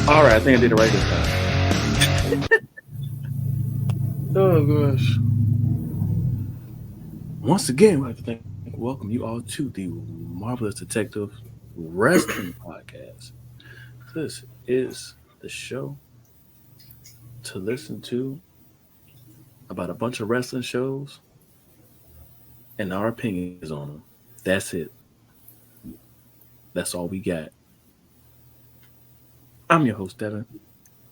All right, I think I did it right this time. Oh gosh. Once again, I'd like to welcome you all to the Marvelous Detective Wrestling Podcast. This is the show to listen to about a bunch of wrestling shows and our opinions on them. That's it. That's all we got. I'm your host, Devin,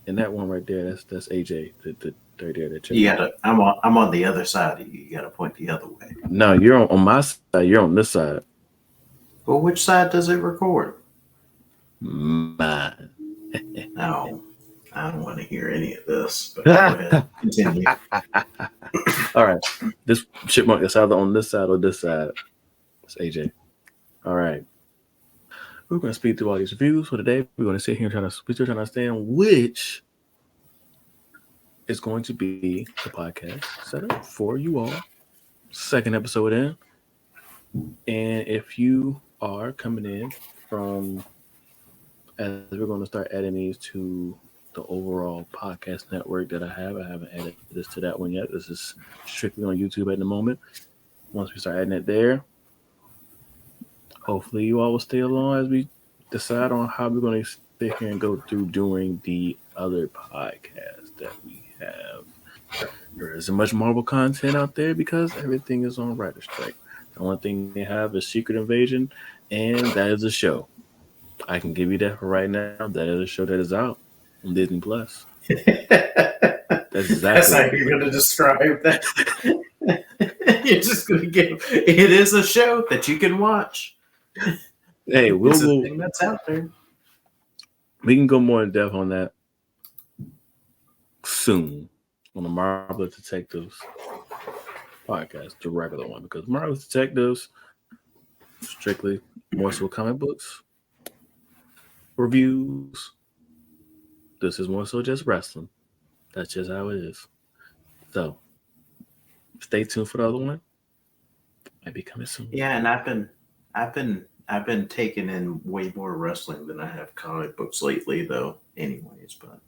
and that one right there, that's AJ, the right there, that You chick. gotta. I'm on the other side of you. You gotta point the other way. No, you're on my side. You're on this side. Well, which side does it record? Mine. No, I don't want to hear any of this. But go ahead, continue. All right. This chipmunk is either on this side or this side. It's AJ. All right. We're going to speed through all these reviews for today. We're going to sit here and we're still trying to understand which is going to be the podcast setup for you all. Second episode in. And if you are coming in from, as we're going to start adding these to the overall podcast network that I haven't added this to that one yet. This is strictly on YouTube at the moment. Once we start adding it there, hopefully you all will stay along as we decide on how we're going to sit here and go through doing the other podcasts that we have. There isn't much Marvel content out there because everything is on writer strike. The only thing they have is Secret Invasion, and that is a show. I can give you that for right now. That is a show that is out on Disney Plus. That's exactly. That's how you're gonna describe that. You're just gonna give. It is a show that you can watch. Hey, It's a thing that's out there. We can go more in depth on that soon on the Marvelous Detectives podcast, the regular one, because Marvelous Detectives strictly more so comic books, reviews. This is more so just wrestling. That's just how it is. So stay tuned for the other one. Might be coming soon. Yeah, and I've been taking in way more wrestling than I have comic books lately, though. Anyways, but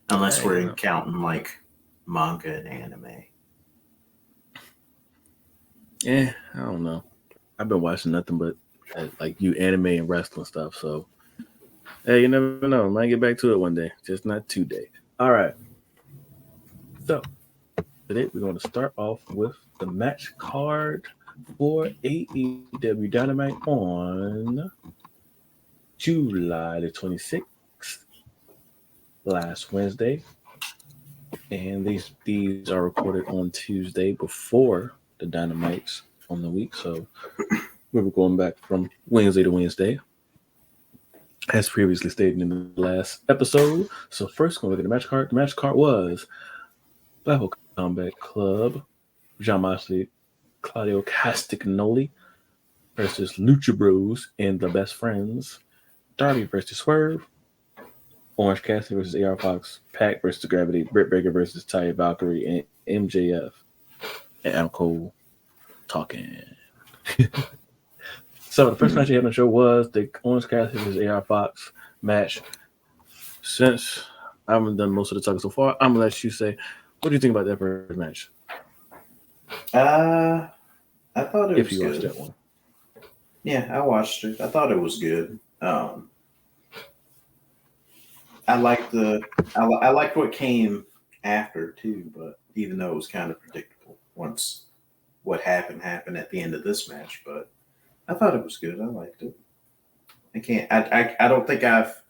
unless we're counting like manga and anime. Yeah, I don't know. I've been watching nothing but like anime and wrestling stuff. So hey, you never know. Might get back to it one day, just not today. All right. So today we're going to start off with the match card for AEW Dynamite on July the 26th, last Wednesday. And these are recorded on Tuesday before the Dynamites on the week. So we were going back from Wednesday to Wednesday, as previously stated in the last episode. So first, going to look at the match card. The match card was Blackpool Combat Club, John Moxley, Claudio Castagnoli versus Lucha Bros and the Best Friends, Darby versus Swerve, Orange Cassidy versus AR Fox, Pac versus Gravity, Britt Baker versus Ty Valkyrie, and MJF. And Adam Cole talking. So the first match you had on the show was the Orange Cassidy versus AR Fox match. Since I haven't done most of the talking so far, I'm gonna let you say, what do you think about that first match? I thought it was good. If you watched that one. Yeah, I watched it. I thought it was good. I liked I liked what came after too, but even though it was kind of predictable once what happened at the end of this match, but I thought it was good. I liked it. I don't think I've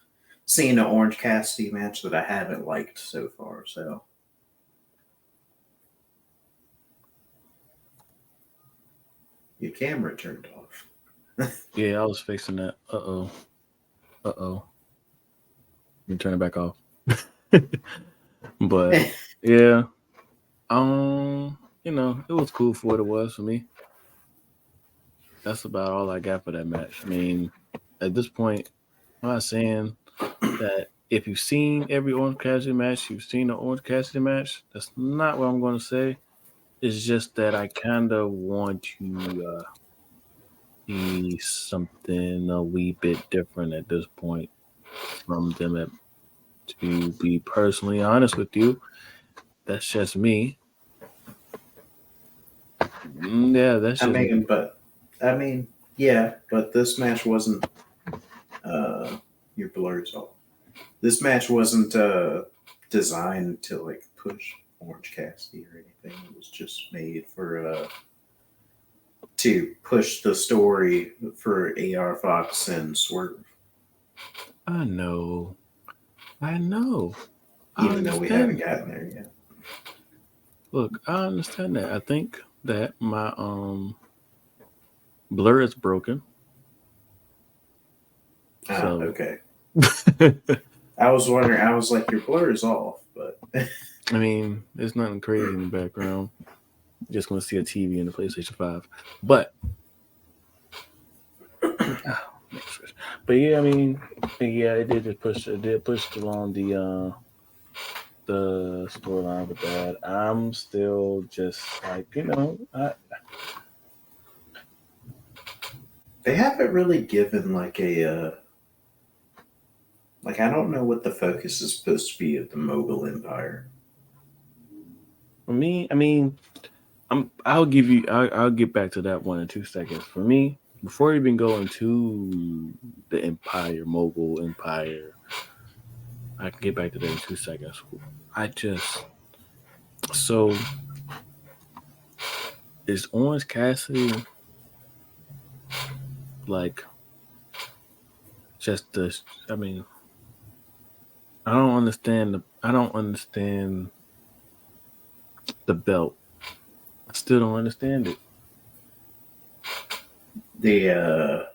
seen an Orange Cassidy match that I haven't liked so far. So your camera turned off. Yeah, I was fixing that. Uh oh. You turn it back off. But yeah, it was cool for what it was for me. That's about all I got for that match. I mean, at this point, I'm not saying that if you've seen every Orange Cassidy match, you've seen the Orange Cassidy match. That's not what I'm going to say. It's just that I kind of want to see something a wee bit different at this point from them To be personally honest with you, that's just me. Yeah, that's I just me. mean, but I mean, yeah, but this match wasn't. Uh, your blurs off. This match wasn't designed to like push Orange Cassidy or anything. It was just made for to push the story for AR Fox and Swerve. I know. I know. I Even though we haven't understand. gotten there yet. Look, I understand that. I think that my blur is broken. Ah, So okay. I I was wondering. I was like, your blur is off, but mean, there's nothing crazy in the background. You're just gonna see a TV and the PlayStation 5. But ah, but yeah, I mean, yeah, it did push along the storyline with that. I'm still just like, they haven't really given like a like I don't know what the focus is supposed to be of the Mogul Empire. for me, I mean, I'll give you. I'll get back to that one in 2 seconds. For me, before even going to the Empire, Mogul Empire, I can get back to that in 2 seconds. I just so is Orange Cassidy like just the? I mean, I don't understand the. I don't understand the belt. I still don't understand it. The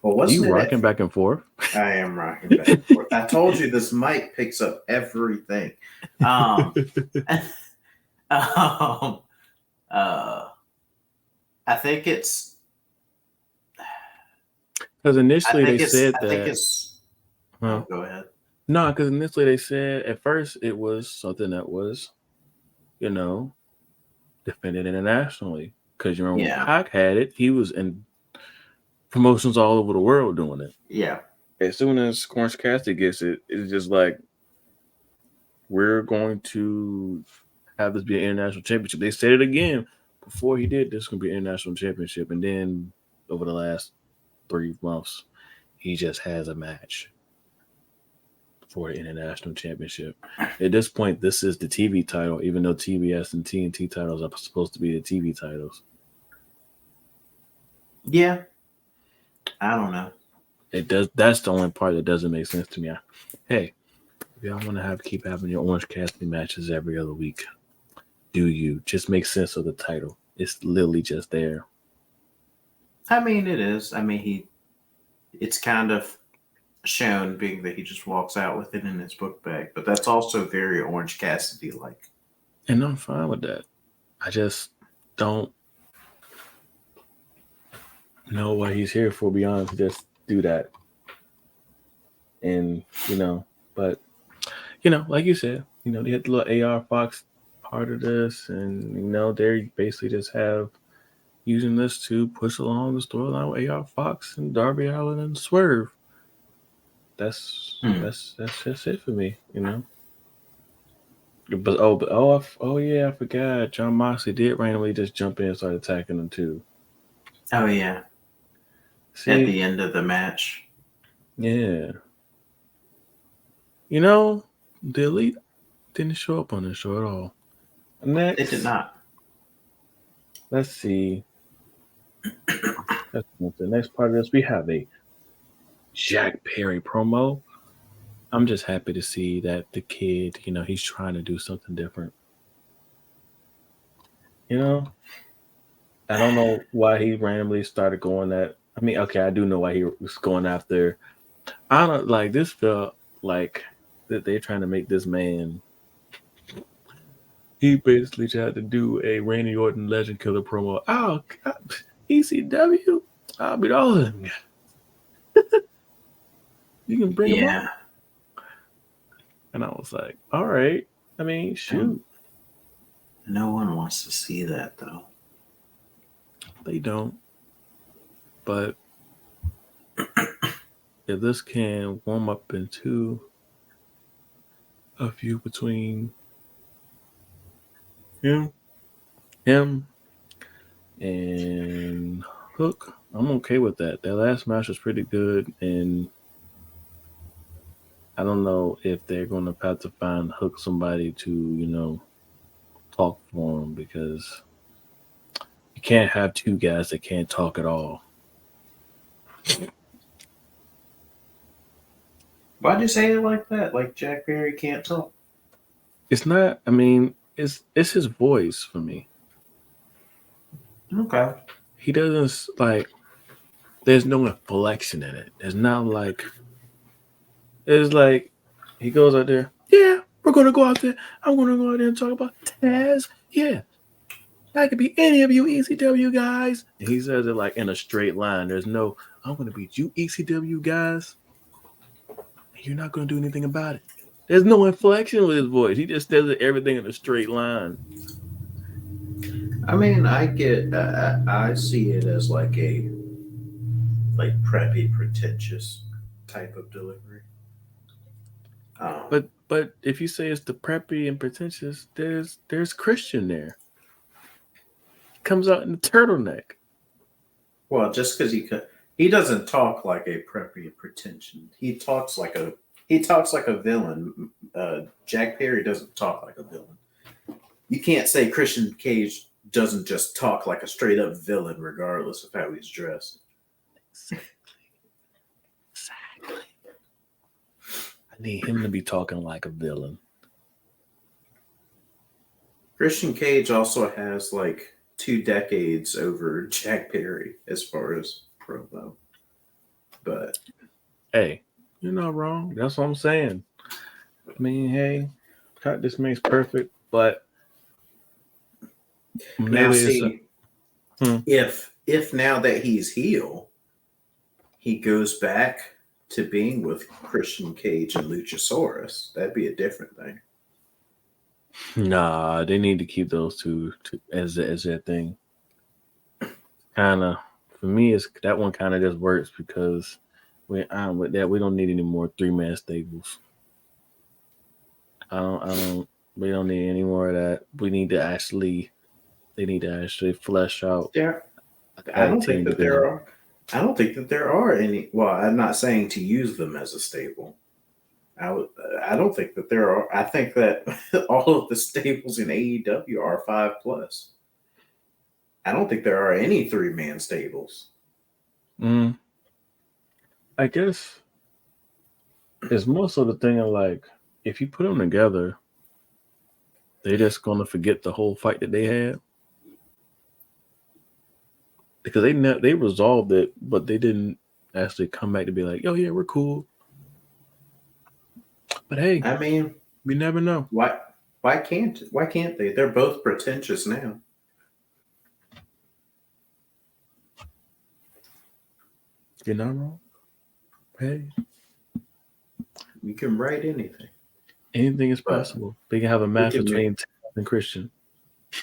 well, You wasn't it at rocking back and forth? I am rocking back and forth. I told you this mic picks up everything. Um, um, uh, I think it's. Because I initially they think it's. said I think that. it's. Oh, Huh? go ahead. No, because initially they said at first it was something that was, you know, defended internationally. Because you remember when Yeah, Pac had it, he was in promotions all over the world doing it. yeah, As soon as Orange Cassidy gets it, it's just like we're going to have this be an international championship. They said it again before he did. This is going to be an international championship, and then over the last 3 months, he just has a match for the international championship. At this point, this is the TV title, even though TBS and TNT titles are supposed to be the TV titles. yeah. I don't know. It does. That's the only part that doesn't make sense to me. Hey, if y'all want to have keep having your Orange Cassidy matches every other week, do you just make sense of the title? It's literally just there. I mean, it is. I mean, he. It's kind of shown being that he just walks out with it in his book bag, but that's also very Orange Cassidy like. And I'm fine with that. I just don't know what he's here for beyond to just do that. And, but, like you said, they had the little AR Fox part of this, and, they basically just have using this to push along the storyline with AR Fox and Darby Allin and Swerve. That's Hmm. that's that's just it for me. But yeah, I forgot. John Moxley did randomly just jump in and start attacking them too. Oh yeah, at See, the end of the match. yeah, you know, the elite didn't show up on the show at all. They did Next, not. let's see. That's the next part of this. We have a Jack Perry promo. I'm just happy to see that the kid, he's trying to do something different. You know, I don't know why he randomly started going that. I mean, okay, I do know why he was going after. I don't like this. Felt like that they're trying to make this man. He basically tried to do a Randy Orton Legend Killer promo. Oh, God, ECW, I'll be all of them. You can bring him up, Yeah. and I was like, all right. I mean, No, shoot, no one wants to see that though. they don't. But if this can warm up into a feud between him, and Hook. I'm okay with that. That last match was pretty good, and I don't know if they're gonna have to find Hook somebody to talk for him because you can't have two guys that can't talk at all. Why'd you say it like that? Like Jack Perry can't talk? It's not. I mean, it's his voice for me. Okay. He doesn't like. There's no inflection in it. It's not like. It's like he goes out there. Yeah, we're gonna go out there. I'm gonna go out there and talk about Taz. Yeah, that could be any of you ECW guys. And he says it like in a straight line. There's no. I'm gonna beat you ECW guys. And you're not gonna do anything about it. There's no inflection with his voice. He just says everything in a straight line. I mean, I see it as like a preppy, pretentious type of delivery. But if you say it's the preppy and pretentious, there's Christian there. He comes out in the turtleneck. Well, just because he doesn't talk like a preppy and pretension. He talks like a villain. Jack Perry doesn't talk like a villain. You can't say Christian Cage doesn't just talk like a straight up villain, regardless of how he's dressed. Exactly. I need him to be talking like a villain. Christian Cage also has like 2 decades over Jack Perry as far as promo. But Hey, you're not wrong. That's what I'm saying. I mean, hey, this makes perfect, but now maybe it's see, if now that he's heel, he goes back to being with Christian Cage and Luchasaurus, that'd be a different thing. nah. They need to keep those two as their thing. Kind of for me, it's that one kind of just works because with that we don't need any more 3-man stables. I don't. We don't need any more of that. We need to actually. They need to actually flesh out There, a I tag don't think team that division. there are. I don't think that there are any. Well, I'm not saying to use them as a stable. I would. I don't think that there are. I think that all of the stables in AEW are 5+. I don't think there are any 3-man stables. Mm, I guess it's more so the thing of like if you put them together, they're just gonna forget the whole fight that they had because they resolved it, but they didn't actually come back to be like, "Yo, yeah, we're cool." But hey, I mean, we never know. why? Why can't they? They're both pretentious now. You're not wrong. Hey, You can write anything. anything is But possible. They can have a we match can move, between Taz and Christian.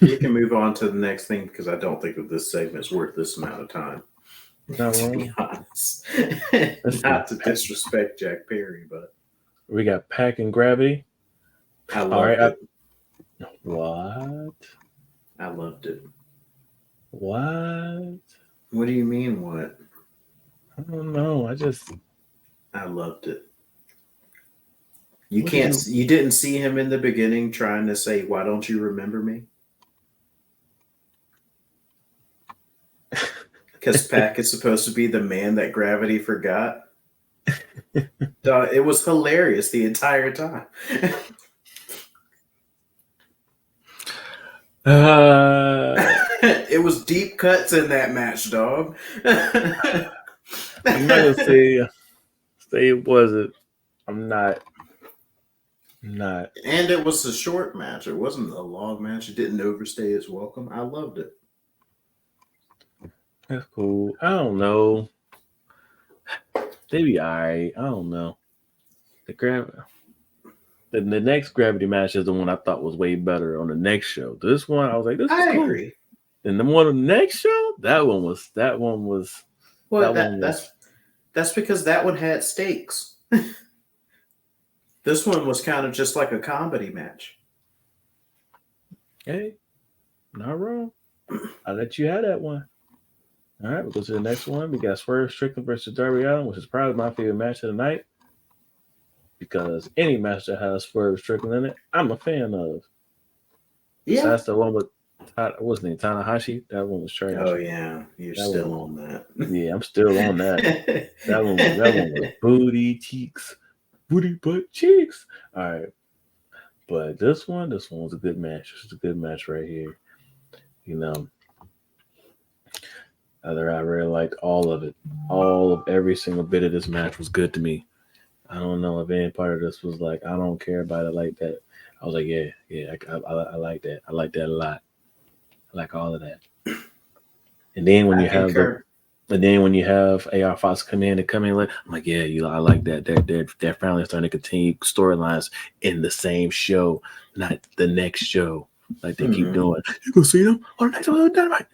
we can move on to the next thing because I don't think that this segment's worth this amount of time. Not To be wrong. honest, Let's see. not to disrespect Jack Perry, but We got Pack and Gravity. I All loved right. it. What? I loved it. What? What do you mean? What? I don't know. I loved it. You What can't. did You didn't see him in the beginning trying to say, "Why don't you remember me?" Because Pac is supposed to be the man that gravity forgot. It was hilarious the entire time. It was deep cuts in that match, dog. I'm not gonna say it wasn't. I'm not. Not. And it was a short match. It wasn't a long match. It didn't overstay its welcome. I loved it. That's cool. I don't know. They be alright. I don't know. The next Gravity match is the one I thought was way better on the next show. This one I was like, this is I cool. agree. And the one on the next show, that one was. Well, that's because that one had stakes. This one was kind of just like a comedy match. Hey, not wrong. I'll let you have that one. All right, we'll go to the next one. We got Swerve Strickland versus Darby Allin, which is probably my favorite match of the night because any match that has Swerve Strickland in it, I'm a fan of. Yeah. Besides the one with what's his name, Tanahashi, that one was trash. Oh yeah, you're That still one, on that. yeah, I'm still on that. That one was booty cheeks, booty butt cheeks. All right, but this one was a good match. This is a good match right here. You know, I really liked all of it. All of every single bit of this match was good to me. I don't know if any part of this was like I don't care about it like that. I was like, yeah, I like that. I like that a lot. I like all of that. And then when I you have the concur. And then when you have AR Fox come in and come in like, I'm like, yeah, I like that. They're finally starting to continue storylines in the same show, not the next show. Like they keep Mhm. doing. You gonna see them on the next one of Dynamite.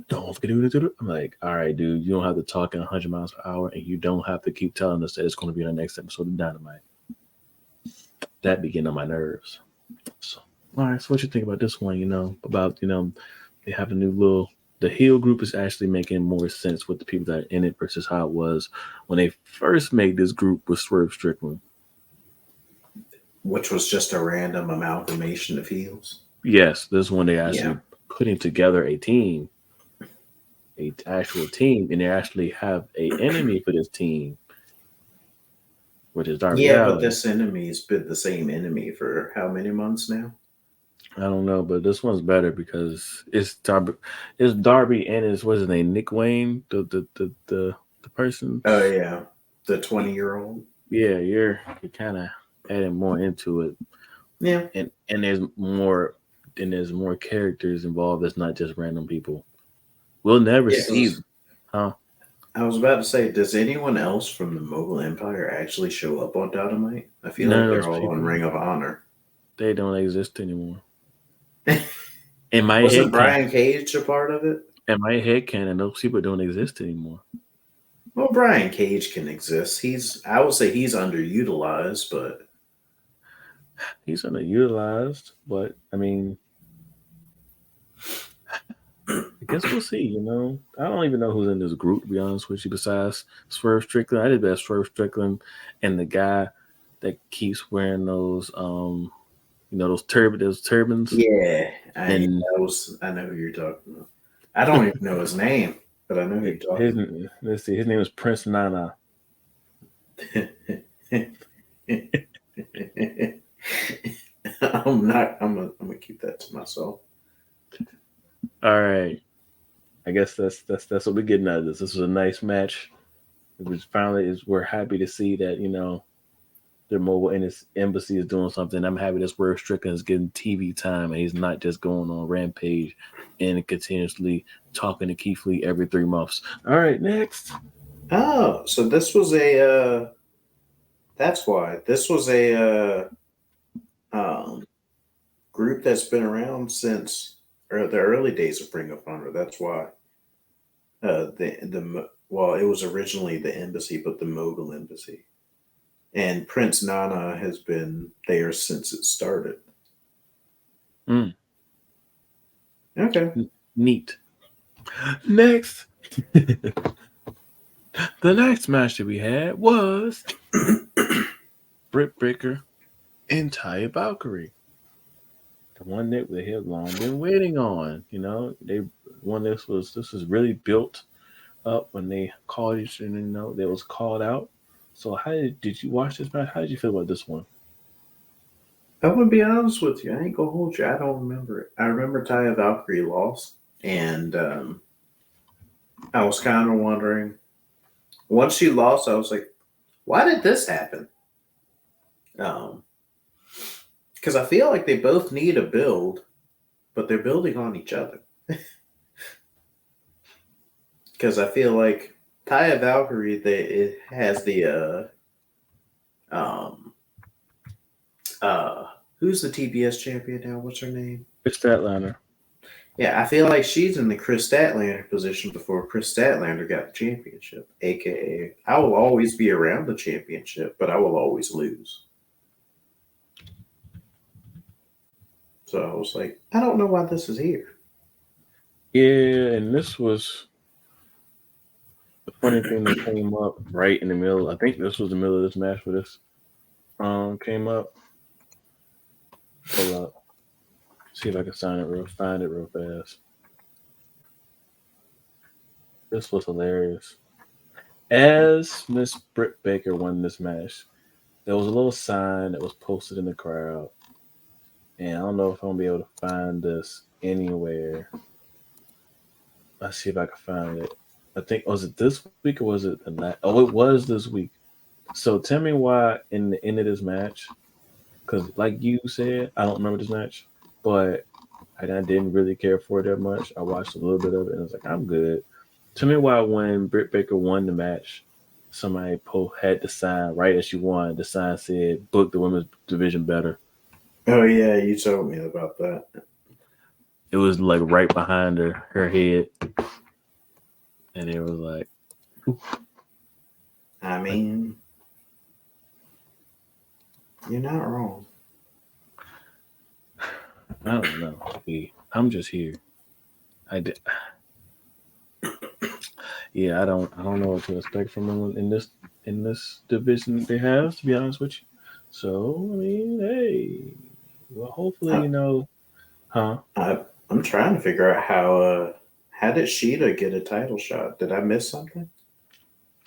Don't forget to do it. I'm like, all right, dude, you don't have to talk in 100 miles per hour, and you don't have to keep telling us that it's going to be on the next episode of Dynamite. That be getting on my nerves. So, all right, so what you think about this one? About they have a new little. The heel group is actually making more sense with the people that are in it versus how it was when they first made this group with Swerve Strickland. Which was just a random amalgamation of heels. Yes, this one they Yeah. actually putting together a team, a actual team, and they actually have a enemy for this team, which is Darby Yeah, but Allin. this enemy's been the same enemy for how many months now? I don't know, but this one's better because it's Darby and it's what's his name, Nick Wayne, the person. Oh yeah, the 20-year-old. Yeah, you're kind of adding more into it, Yeah. and there's more characters involved. That's not just random people. We'll never Yeah, see, 'cause huh? I was about to say, does anyone else from the Mogul Empire actually show up on Dynamite? I feel None like of they're those all on people. Ring of Honor. They don't exist anymore. In my Wasn't head can Brian Cage a part of it? in my head canon, those people don't exist anymore. Well, Brian Cage can exist. I would say he's underutilized, but He's underutilized, but I mean, I guess we'll see. I don't even know who's in this group to be honest with you. Besides Swerve Strickland, I did best Swerve Strickland and the guy that keeps wearing those turbans, yeah, and I know who you're talking about. I don't even know his name, but I know who you're his talking let's see, his name is Prince Nana. about. I'm gonna keep that to myself. All right, I guess that's what we're getting out of this. This was a nice match. It was finally is we're happy to see that their mobile embassy is doing something. I'm happy that Swerve Strickland is getting TV time and he's not just going on Rampage and continuously talking to Keith Lee every 3 months. All right, next. Oh, so this was a that's why. This was a um group that's been around since the early days of Ring of Honor. That's why. Well, it was originally the embassy, but the Mogul Embassy, and Prince Nana has been there since it started. Mm, Okay. neat. Next. The next match that we had was Britt Baker and Taya Valkyrie. The one that they have long been waiting on. They one this was really built up when they called each and they was called out. So how did you watch this match? How did you feel about this one? I'm gonna be honest with you. I ain't gonna hold you. I don't remember it. I remember Taya Valkyrie lost, and I was kind of wondering. Once she lost, I was like, "Why did this happen?" Um, because I feel like they both need a build, but they're building on each other. Because I feel like Taya Valkyrie, it has the um uh who's the TBS champion now? What's her name? It's Statlander. Yeah, I feel like she's in the Chris Statlander position before Chris Statlander got the championship. AKA, I will always be around the championship, but I will always lose. So I was like, I don't know why this is here. Yeah, and this was the funny thing that came up right in the middle. I think this was the middle of this match for this came up. Hold up. See if I can find it real fast. This was hilarious. As Miss Britt Baker won this match, there was a little sign that was posted in the crowd. And I don't know if I'm gonna be able to find this anywhere. Let's see if I can find it. I think was it this week or was it the last? Oh, it was this week. So tell me why in the end of this match, because like you said, I don't remember this match, but I didn't really care for it that much. I watched a little bit of it and I was like, I'm good. Tell me why when Britt Baker won the match, somebody had the sign right as she won. The sign said, "Book the women's division better." Oh yeah, you told me about that. It was like right behind her head, and it was like, I mean, you're not wrong. I don't know. I'm just here. I did. Yeah, I don't know what to expect from them in this division they have. To be honest with you, so I mean, hey, well, hopefully I, huh? I'm trying to figure out how did Sheeta get a title shot? Did I miss something?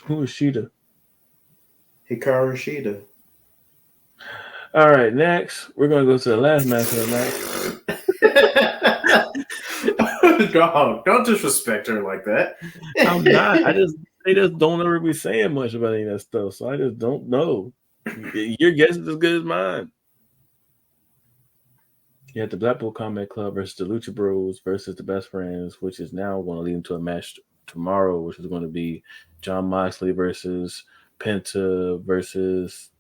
Who is Sheeta? Hikaru Sheeta. All right, next we're gonna go to the last match of the night. Dog, don't disrespect her like that. I'm not. They just don't ever be saying much about any of that stuff, so I just don't know. Your guess is as good as mine. You had the Blackpool Combat Club versus the Lucha Bros versus the Best Friends, which is now going to lead into a match tomorrow, which is going to be John Moxley versus Penta versus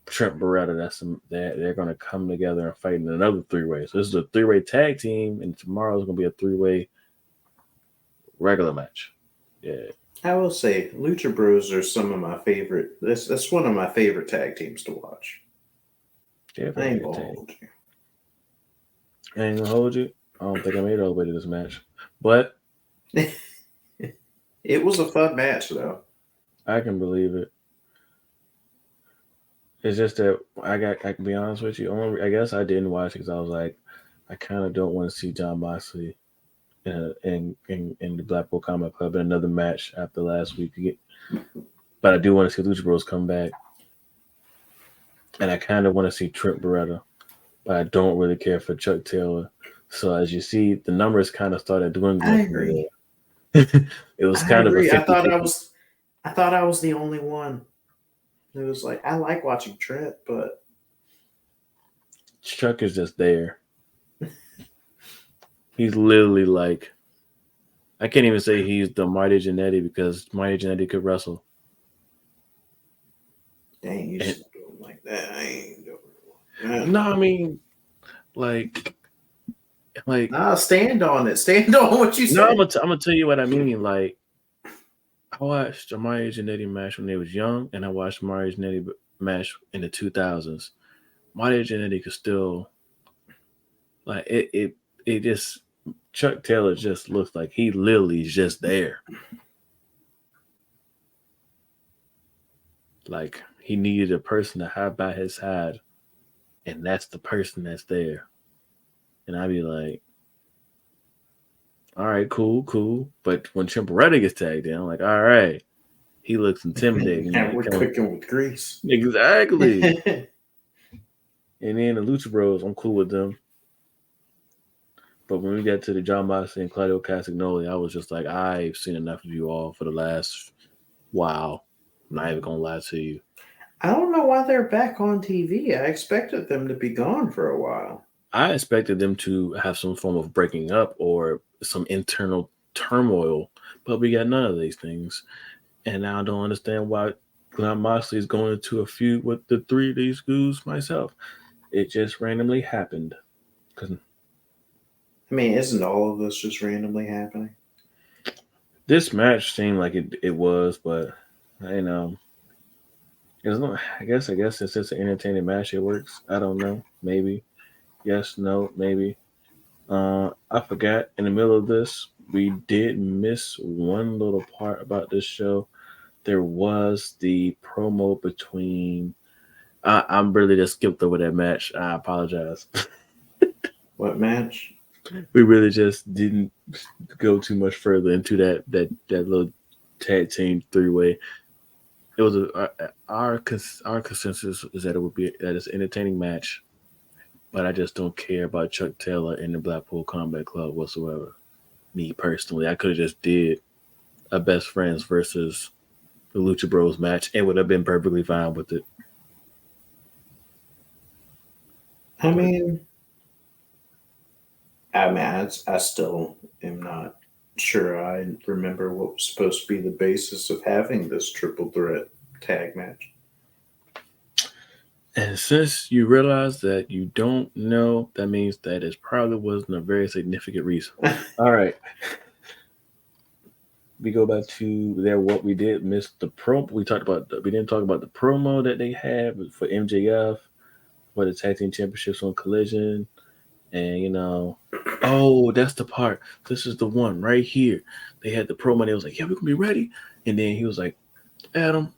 Trent Beretta. That they're going to come together and fight in another three-way. So this is a three-way tag team, and tomorrow is going to be a three-way regular match. Yeah. I will say, Lucha Bros are some of my favorite. That's one of my favorite tag teams to watch. Yeah, I ain't very gonna tag. hold you. I ain't gonna hold you. I don't think I made it all the way to this match, but It was a fun match, though. I can believe it. It's just that I can be honest with you. I guess I didn't watch it because I was like, I kind of don't want to see John Moxley in the Blackpool Combat Club in another match after last week. But I do want to see Lucha Bros come back, and I kind of want to see Trent Beretta, but I don't really care for Chuck Taylor. So as you see, the numbers kind of started I dwindling from agree. there. It was I kind of a agree. 50-50. I thought I was the only one. It was like I like watching Trent, but Chuck is just there. He's literally like, I can't even say he's the Mighty Jannetty because Mighty Jannetty could wrestle. dang, you And just do him like that. I ain't doing it. Like that. no, I mean, like, Nah, stand on it. Stand on what you no, said. I'm gonna tell you what I mean. Like, I watched a Mario Jannetty match when they was young, and I watched Mario Jannetty match in the 2000s. Mario Jannetty could still like it just Chuck Taylor just looks like he literally is just there. Like he needed a person to hide by his side, and that's the person that's there. And I'd be like, all right, cool. But when Chimparetta gets tagged in, I'm like, all right, he looks intimidating. And Like, we're come on. cooking with grease. Exactly. And then the Lucha Bros, I'm cool with them. But when we got to the John Moxley and Claudio Castagnoli, I was just like, I've seen enough of you all for the last while. I'm not even gonna lie to you. I don't know why they're back on TV. I expected them to be gone for a while. I expected them to have some form of breaking up or some internal turmoil, but we got none of these things. And now I don't understand why Glenn Moxley is going into a feud with the three of these dudes myself. It just randomly happened. Because I mean, isn't all of this just randomly happening? this match seemed like it was, but you know, it's not, I guess since it's an entertaining match, it works. I don't know, maybe. Yes, no, maybe. I forgot in the middle of this, we did miss one little part about this show. There was the promo between. I'm really just skipped over that match. I apologize. What match? We really just didn't go too much further into that little tag team 3 way. It was our consensus is that it would be that it's an entertaining match, but I just don't care about Chuck Taylor and the Blackpool Combat Club whatsoever. Me personally, I could have just did a best friends versus the Lucha Bros match and would have been perfectly fine with it. I But mean, I still am not sure I remember what was supposed to be the basis of having this triple threat tag match. and since you realize that you don't know, that means that it probably wasn't a very significant reason. All right, we go back to there. What we did miss the pro. We talked about. We didn't talk about the promo that they had for MJF for the tag team championships on Collision, and oh, that's the part. This is the one right here. They had the promo. And they was like, "Yeah, we're gonna be ready," and then he was like, "Adam,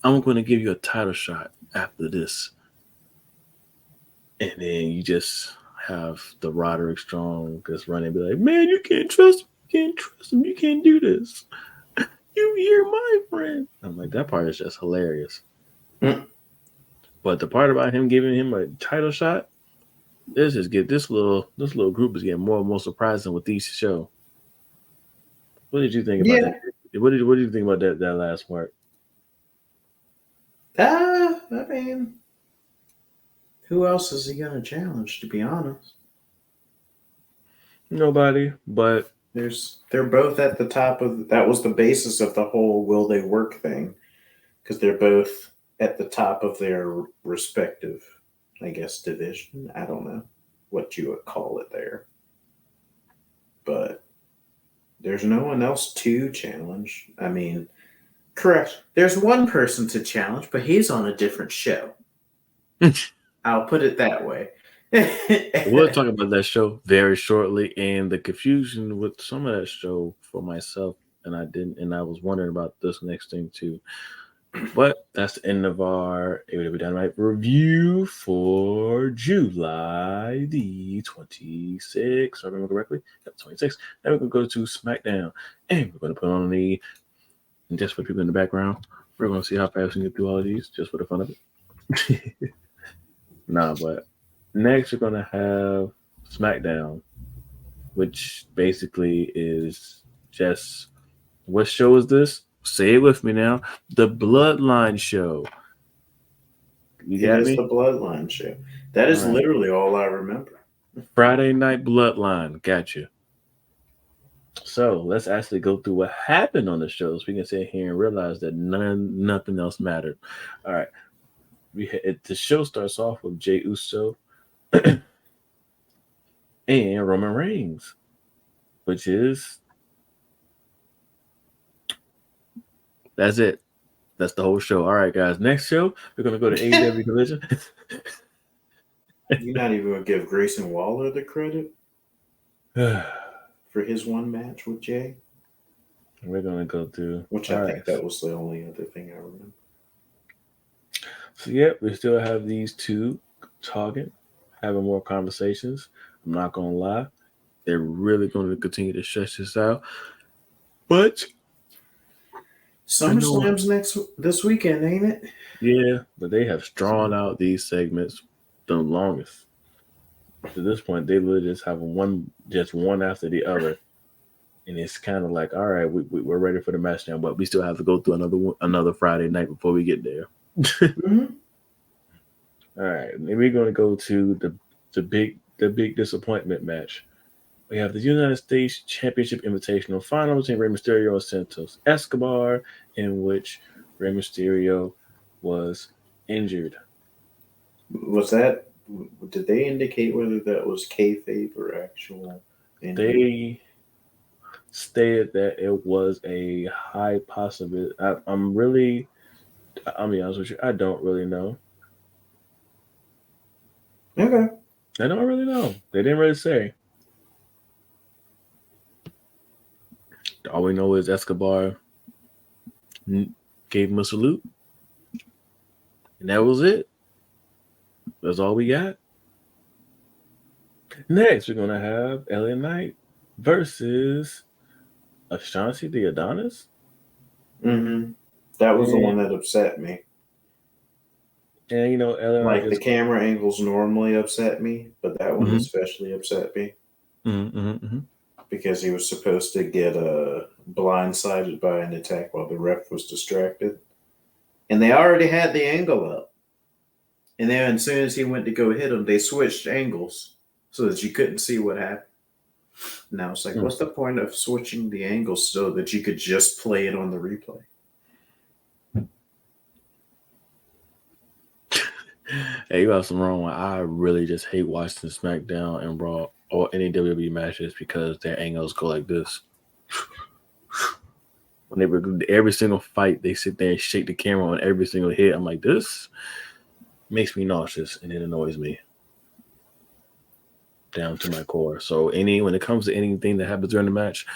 I'm going to give you a title shot after this," and then you just have the Roderick Strong just running and be like, "Man, you can't trust him. You can't trust him. You can't do this. You're my friend." I'm like, that part is just hilarious. Mm. But the part about him giving him a title shot, this little group is getting more and more surprising with each show. What did you think about that? Yeah. What did you think about that last part? I mean, who else is he going to challenge, to be honest? Nobody, but They're both at the top of that was the basis of the whole will they work thing because they're both at the top of their respective, I guess, division. I don't know what you would call it there, but there's no one else to challenge. I mean, correct. There's one person to challenge, but he's on a different show. I'll put it that way. we'll talk about that show very shortly and the confusion with some of that show for myself. And I didn't, and I was wondering about this next thing too. But that's the end of our AWW Dynamite review for July the 26th. If I remember correctly. Yep, 26th. Now we're going to go to SmackDown. And we're going to put on and just for people in the background, we're going to see how fast we can get through all of these just for the fun of it. Nah, but next we're going to have SmackDown, which basically is just what show is this? Say it with me now. The Bloodline Show. You It got is me? the Bloodline show. That All is right. literally all I remember. Friday Night Bloodline. Gotcha. So let's actually go through what happened on the show so we can sit here and realize that nothing else mattered. All right. The show starts off with Jey Uso and Roman Reigns, which is that's it. That's the whole show. All right, guys. Next show, we're gonna go to AEW Collision. You're not even going to give Grayson Waller the credit We're for his one match with Jay, gonna go through. which I All think right. that was the only other thing I remember. So yeah, we still have these two talking, having more conversations. I'm not gonna lie, they're really going to continue to stretch this out. But I know, SummerSlam's this weekend, ain't it? yeah, but they have drawn So, out these segments the longest. To this point, they literally just have just one after the other, and it's kind of like, all right, we're ready for the match now, but we still have to go through another Friday night before we get there. mhm. All right, and we're going to go to the big disappointment match. We have the United States Championship Invitational Final between Rey Mysterio and Santos Escobar, in which Rey Mysterio was injured. Was that? Did they indicate whether that was kayfabe or actual injury? They stated that it was a high possibility. I'll be honest with you, I don't really know. Okay. I don't really know. They didn't really say. All we know is Escobar gave him a salute, and that was it. That's all we got. Next, we're gonna have LA Knight versus Ashanti the Adonis. Mm-hmm. That was the And, one that upset me. and LA Knight Like the is. camera angles normally upset me, but that one Mm-hmm, especially upset me mm-hmm, mm-hmm. because he was supposed to get blindsided by an attack while the ref was distracted, and they already had the angle up. And then as soon as he went to go hit him, they switched angles so that you couldn't see what happened. Now it's like, Mm. what's the point of switching the angles so that you could just play it on the replay? Hey, you have some wrong one. I really just hate watching SmackDown and Raw or any WWE matches because their angles go like this. When they were every single fight, they sit there and shake the camera on every single hit. I'm like, this makes me nauseous and it annoys me down to my core. So when it comes to anything that happens during the match,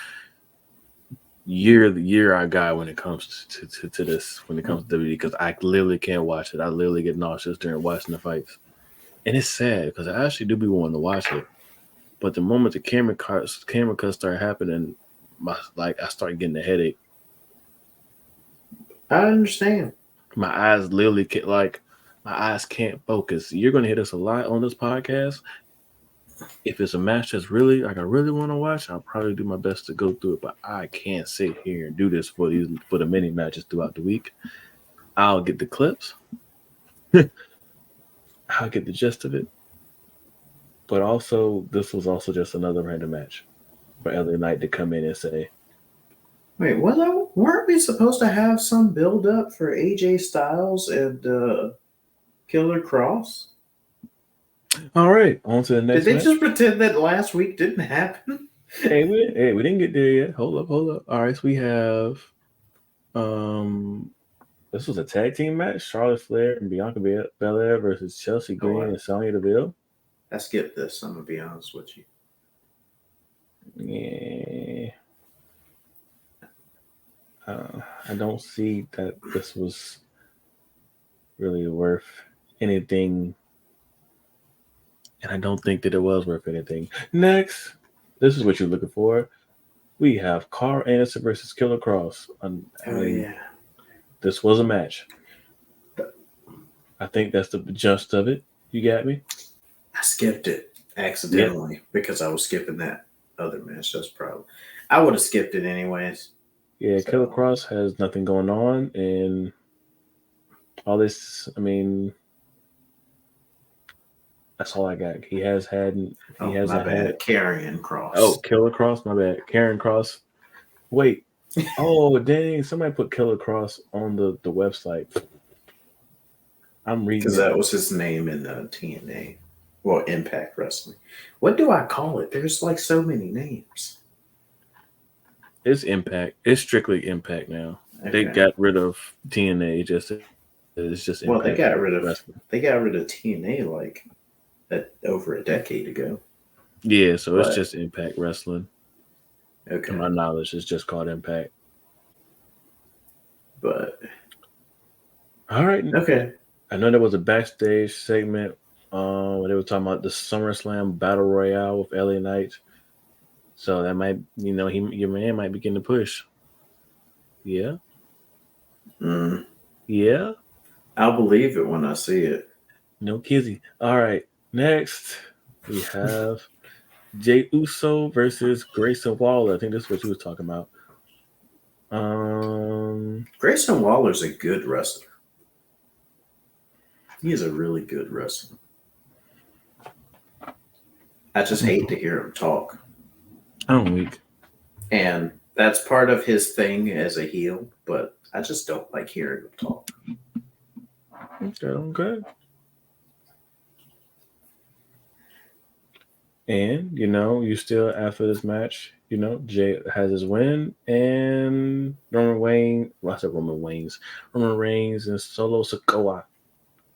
year I got when it comes to this, when it comes to WWE, because I literally can't watch it. I literally get nauseous during watching the fights. And it's sad because I actually do be wanting to watch it. But the moment the camera cuts start happening, I start getting a headache. I understand. My eyes literally my eyes can't focus. You're gonna hit us a lot on this podcast. If it's a match that's really like I really want to watch, I'll probably do my best to go through it. But I can't sit here and do this for the mini matches throughout the week. I'll get the clips. I'll get the gist of it. But also, this was also just another random match for LA Knight to come in and say, Wait, weren't we supposed to have some build up for AJ Styles and Killer Cross? "All right, on to the Did next they match." just pretend that last week didn't happen? Hey, we didn't get there yet. Hold up. All right, so we have um this was a tag team match: Charlotte Flair and Bianca Belair versus Chelsea Oh, Green and Sonya Deville. I skipped this. I'm gonna be honest with you. Yeah, I don't see that this was really worth anything, and I don't think that it was worth anything. Next, this is what you're looking for. We have Carl Anderson versus Killer Cross. I Oh mean, yeah, this was a match. I think that's the gist of it. You got me? I skipped it Yep. accidentally because I was skipping that other match. That's probably I would have skipped it anyways. Yeah, Killer So Cross has nothing going on, and all this. I mean, that's all I got. He oh my hasn't had. bad, Carrying Oh, Cross. Killer Cross. My bad. Karen Cross. Wait. Oh, dang! Somebody put Killer Cross on the website. I'm reading Because it. that was his name in TNA. Well, Impact Wrestling. What do I call it? There's like so many names. It's Impact. It's strictly Impact now. They Okay. got rid of TNA. It's just Well, Impact Wrestling. they got rid of TNA like over a decade ago. Yeah, so it's But just Impact Wrestling. To okay. my knowledge, it's just called Impact. But All right. okay. I know there was a backstage segment where they were talking about the SummerSlam Battle Royale with LA Knight. So that might, your man might begin to push. Yeah, Mm, yeah. I'll believe it when I see it. No kizzy. All right. Next, we have Jay Uso versus Grayson Waller. I think this is what you was talking about. Um, Grayson Waller's a good wrestler. He is a really good wrestler. I just hate to hear him talk. I'm weak. And that's part of his thing as a heel, but I just don't like hearing him talk. Okay. And you still after this match, Jay has his win, and Roman Wayne. Well, I said Roman Waynes. Roman Reigns and Solo Sikoa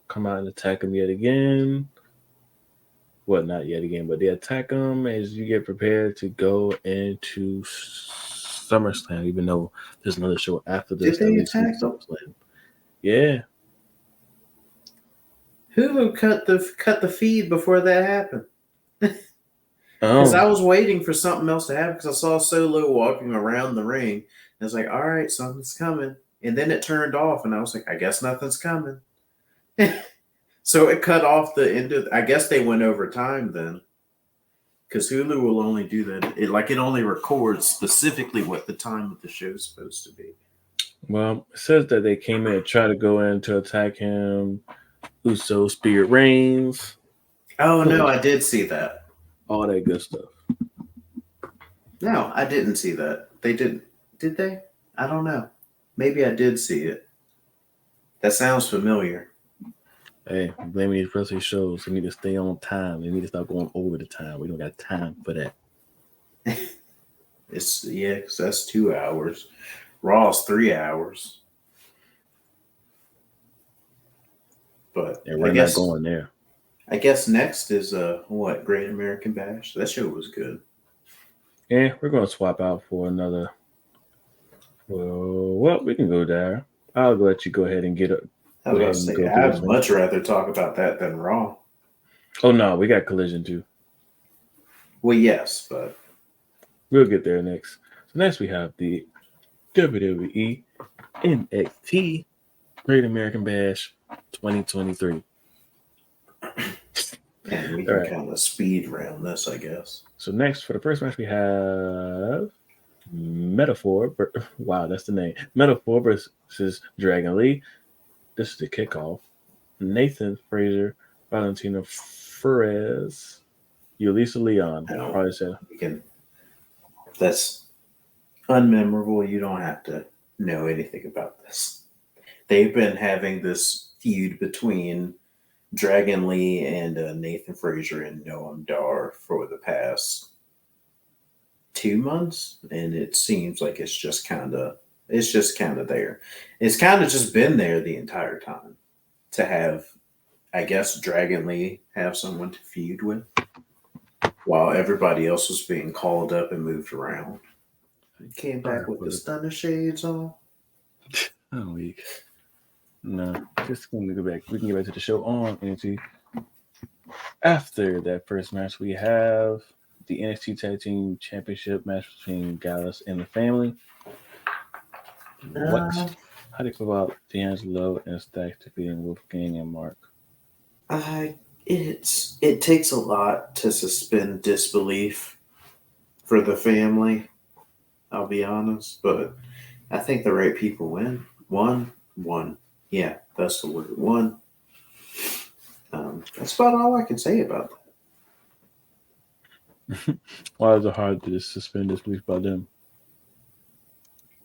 come out and attack him yet again. Well, not yet again, but they attack them as you get prepared to go into SummerSlam. Even though there's another show after Did this that they leads to attack them? SummerSlam. Yeah. Hulu cut the feed before that happened. Because I Um. was waiting for something else to happen because I saw Solo walking around the ring. And I was like, all right, something's coming. And then it turned off, and I was like, I guess nothing's coming. So it cut off the end of. I guess they went over time then, because Hulu will only do that. It only records specifically what the time of the show is supposed to be. Well, it says that they came in and tried to go in to attack him. Uso, Spirit Reigns, Oh no, I did see that. all that good stuff. No, I didn't see that. They didn't. Did they? I don't know. Maybe I did see it. That sounds familiar. Hey, blaming these wrestling shows. They need to stay on time. They need to stop going over the time. We don't got time for that. It's because that's 2 hours. Raw's 3 hours. But And we're not going there. I guess next is what Great American Bash. That show was good. Yeah, we're going to swap out for another. Well, we can go there. I'll let you go ahead and get it. I was Go about ahead to and say go through this I'd one. much rather talk about that than Raw. Oh no, we got Collision too. Well, yes, but We'll get there next. So next we have the WWE NXT Great American Bash 2023. and we All can right. kind of speed round this, I guess. So next for the first match we have Metaphor. Wow, that's the name. Metaphor versus Dragon Lee. This is the kickoff. Nathan Frazier, Valentina Perez, Ulisa Leon. No, Probably said. that's unmemorable. You don't have to know anything about this. They've been having this feud between Dragon Lee and Nathan Frazier and Noam Dar for the past 2 months, and it seems like it's just kind of there. It's kind of just been there the entire time to have, I guess, Dragon Lee have someone to feud with while everybody else was being called up and moved around. He came back with the stunner shades on. Oh, weak. No, just going to go back. We can get back to the show on NXT. After that first match, we have the NXT Tag Team Championship match between Gallus and the Family. What? How do you feel about D'Angelo and Stacks defeating Wolfgang and Mark? It takes a lot to suspend disbelief for the Family. I'll be honest, but I think the right people win. Won. Yeah, that's the word. Won. That's about all I can say about that. Why is it hard to just suspend disbelief by them?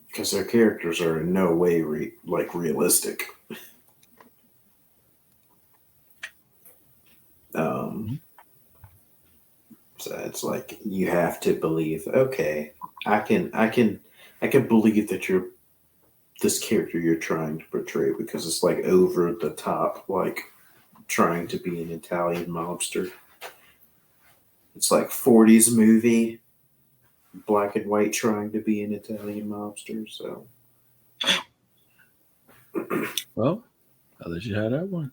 Because their characters are in no way realistic. So it's like you have to believe. Okay, I can believe that this character you're trying to portray because it's like over the top, like trying to be an Italian mobster. It's like 40s movie, black and white, trying to be an Italian mobster. So, well, I'll let you have that one.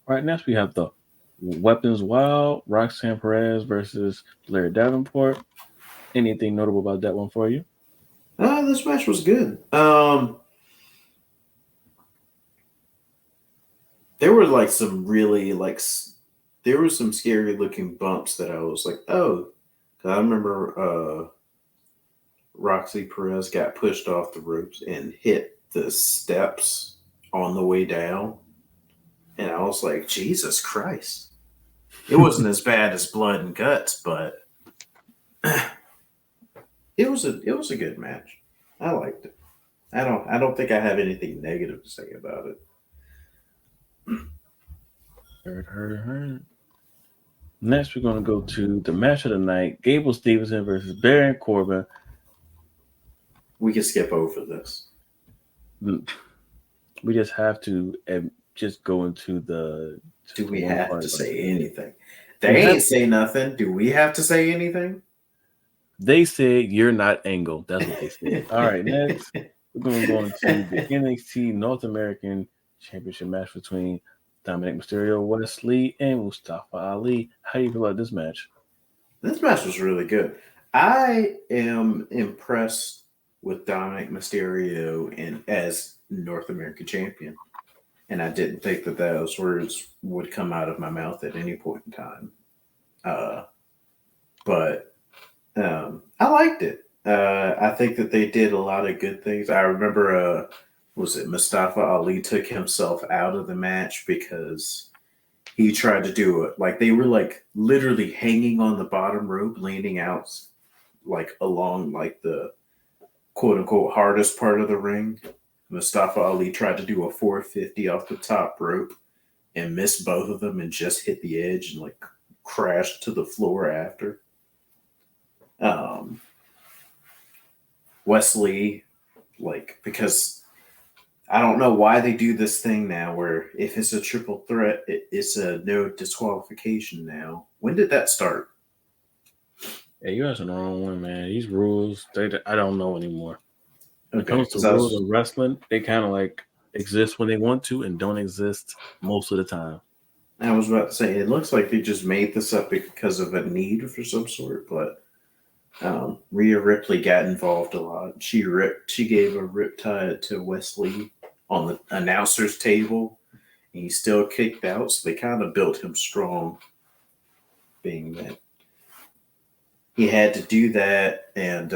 All right, next we have the Weapons Wild, Roxanne Perez versus Larry Davenport. Anything notable about that one for you? This match was good. There were like some really there were some scary looking bumps that I was like, oh, I remember Roxy Perez got pushed off the ropes and hit the steps on the way down, and I was like, Jesus Christ! It wasn't as bad as blood and guts, but it was a good match. I liked it. I don't think I have anything negative to say about it. Heard. Next, we're going to go to the match of the night: Gable Stevenson versus Baron Corbin. We can skip over this. We just have to just go into the. Do we have to say anything? They ain't say nothing. Do we have to say anything? They said you're not Angle. That's what they said. All right, next we're going to go into the NXT North American Championship match between Dominic Mysterio, Wesley, and Mustafa Ali. How do you feel about this match? This match was really good. I am impressed with Dominic Mysterio as North American champion. And I didn't think that those words would come out of my mouth at any point in time. But I liked it. I think that they did a lot of good things. I remember, was it Mustafa Ali took himself out of the match because he tried to do it. Like they were like literally hanging on the bottom rope, leaning out like along like the quote unquote hardest part of the ring. Mustafa Ali tried to do a 450 off the top rope and missed both of them and just hit the edge and like crashed to the floor after. Wesley, like, because I don't know why they do this thing now where if it's a triple threat, it's a no disqualification now. When did that start? Hey, you asking the wrong one, man. These rules, I don't know anymore. When it Okay, comes to rules of wrestling, they kind of like exist when they want to and don't exist most of the time. I was about to say, it looks like they just made this up because of a need for some sort, but Rhea Ripley got involved a lot. She gave a riptide to Wesley on the announcer's table, and he still kicked out, so they kind of built him strong, being that he had to do that, and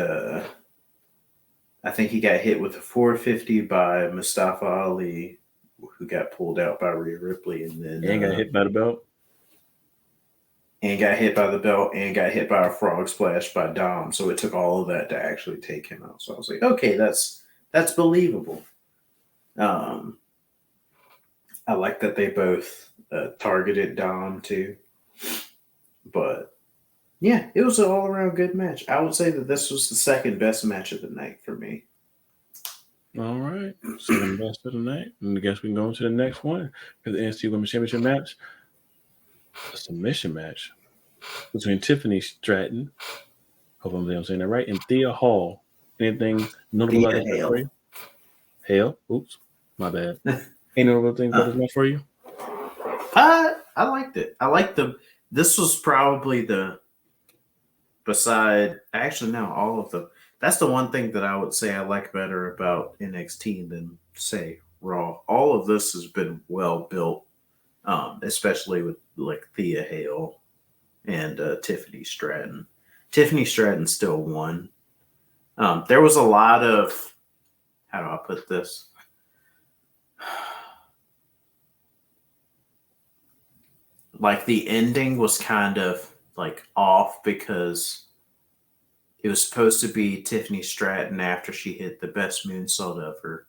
I think he got hit with a 450 by Mustafa Ali, who got pulled out by Rhea Ripley, and then got hit by the belt. And got hit by the belt, and got hit by a frog splash by Dom. So it took all of that to actually take him out. So I was like, okay, that's believable. I like that they both targeted Dom too. But yeah, it was an all around good match. I would say that this was the second best match of the night for me. All right. Second best of the night. And I guess we can go into the next one for the NXT Women's Championship match. A submission match between Tiffany Stratton, hope I'm saying that right, and Thea Hall. Anything notable about this match for you? Hale? Oops. My bad. Any notable thing about this match for you? I liked it. I liked this was probably all of them. That's the one thing that I would say I like better about NXT than, say, Raw. All of this has been well built, especially with like Thea Hale and Tiffany Stratton. Tiffany Stratton still won. There was a lot of, how do I put this? Like the ending was kind of like off because it was supposed to be Tiffany Stratton after she hit the best moonsault ever.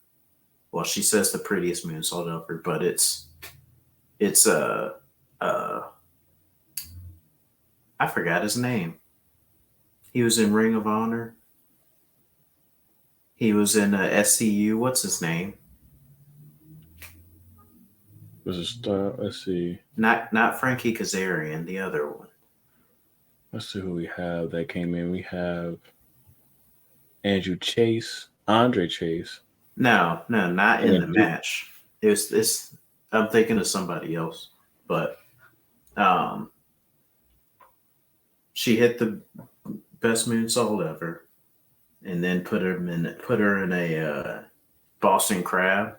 Well, she says the prettiest moonsault ever, but it's I forgot his name. He was in Ring of Honor. He was in SCU. What's his name? Let's see. Not Frankie Kazarian, the other one. Let's see who we have that came in. We have Andre Chase. No, not in the match. It was this. I'm thinking of somebody else, but she hit the best moonsault ever, and then put her in a Boston Crab,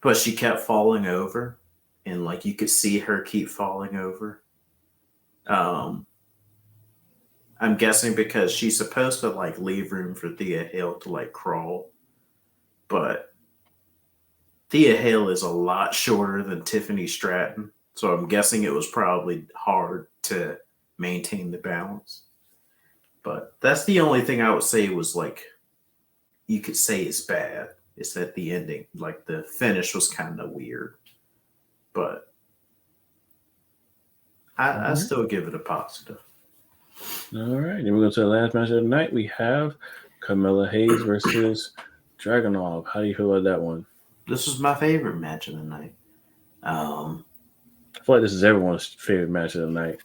but she kept falling over, and like you could see her keep falling over. I'm guessing because she's supposed to like leave room for Thea Hale to like crawl, but Thea Hale is a lot shorter than Tiffany Stratton, so I'm guessing it was probably hard to maintain the balance. But that's the only thing I would say was like you could say is bad. Is that the ending? Like the finish was kind of weird, but I still give it a positive. All right, then we're going to the last match of the night. We have Carmella Hayes versus Dragunov. How do you feel about that one? This was my favorite match of the night. I feel like this is everyone's favorite match of the night.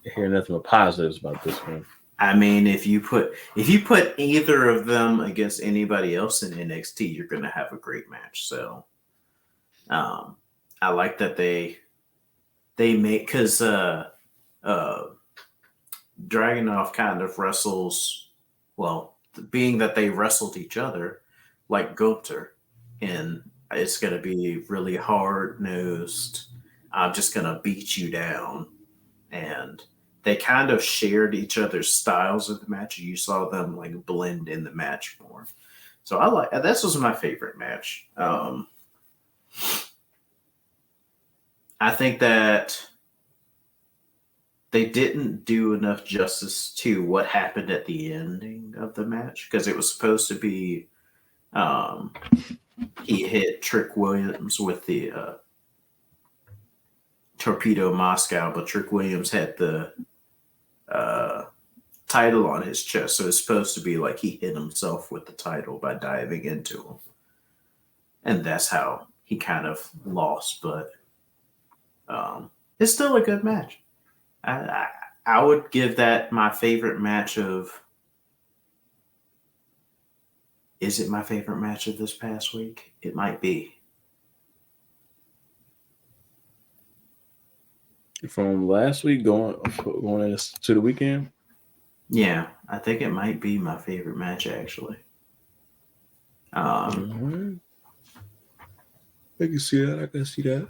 I hear nothing but positives about this one. I mean, if you put either of them against anybody else in NXT, you're going to have a great match. So, um, I like that they make because uh, Dragunov kind of wrestles, well, being that they wrestled each other like Gunther, and it's going to be really hard nosed. I'm just going to beat you down. And they kind of shared each other's styles of the match. You saw them like blend in the match more. So I like this was my favorite match. I think that they didn't do enough justice to what happened at the ending of the match because it was supposed to be um, he hit Trick Williams with the Torpedo Moscow, but Trick Williams had the uh, title on his chest, so it's supposed to be like he hit himself with the title by diving into him, and that's how he kind of lost. But it's still a good match. I would give that my favorite match of. Is it my favorite match of this past week? It might be. From last week going into the weekend. Yeah, I think it might be my favorite match actually. Right. I can see that. I can see that.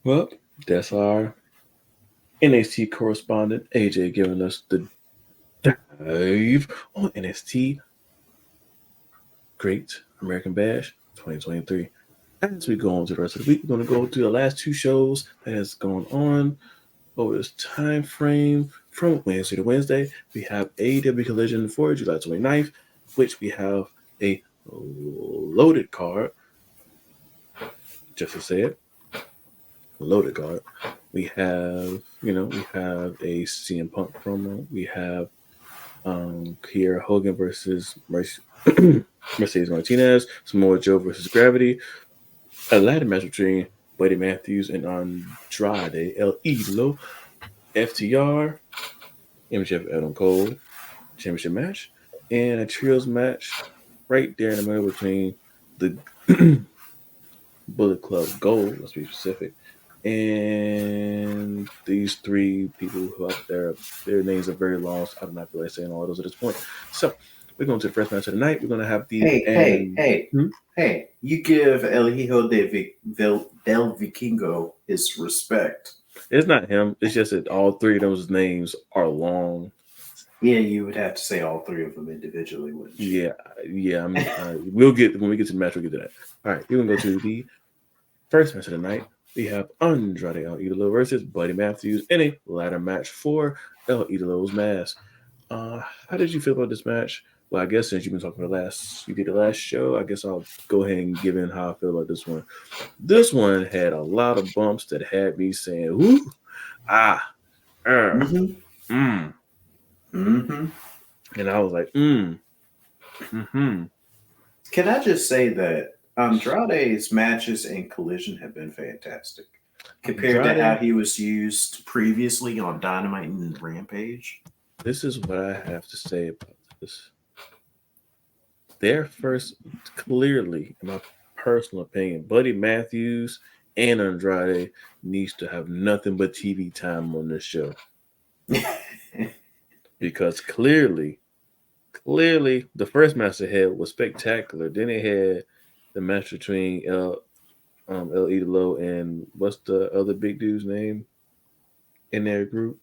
Well, that's our NXT correspondent AJ giving us the dive on NXT Great American Bash 2023. As we go on to the rest of the week, we're going to go through the last two shows that has gone on over this time frame from Wednesday to Wednesday. We have AEW Collision for July 29th, which we have a loaded card. Just to say it, loaded card. We have a CM Punk promo. We have Kiera Hogan versus Mercedes Martinez. Samoa Joe versus Gravity. A ladder match between Buddy Matthews and Andrade El Idolo. FTR. MJF Adam Cole. Championship match. And a trios match right there in the middle between the Bullet Club Gold, let's be specific, and these three people who out there, their names are very long. So I do not feel like saying all of those at this point. So we're going to the first match of the night. We're going to have the Hey! You give El Hijo del Vikingo his respect. It's not him. It's just that all three of those names are long. Yeah, you would have to say all three of them individually, wouldn't you? Yeah. We'll get when we get to the match. We'll get to that. All right, we're gonna go to the first match of the night. We have Andrade El Idolo versus Buddy Matthews in a ladder match for El Idolo's mask. How did you feel about this match? Well, I guess since you've been talking you did the last show, I guess I'll go ahead and give in how I feel about this one. This one had a lot of bumps that had me saying, "Ooh, Mm-hmm. and I was like, Can I just say that Andrade's matches in Collision have been fantastic compared to how he was used previously on Dynamite and Rampage? This is what I have to say about this. Their first, clearly, in my personal opinion, Buddy Matthews and Andrade needs to have nothing but TV time on this show. Because clearly, the first match they had was spectacular. Then they had the match between El Idolo and what's the other big dude's name in their group?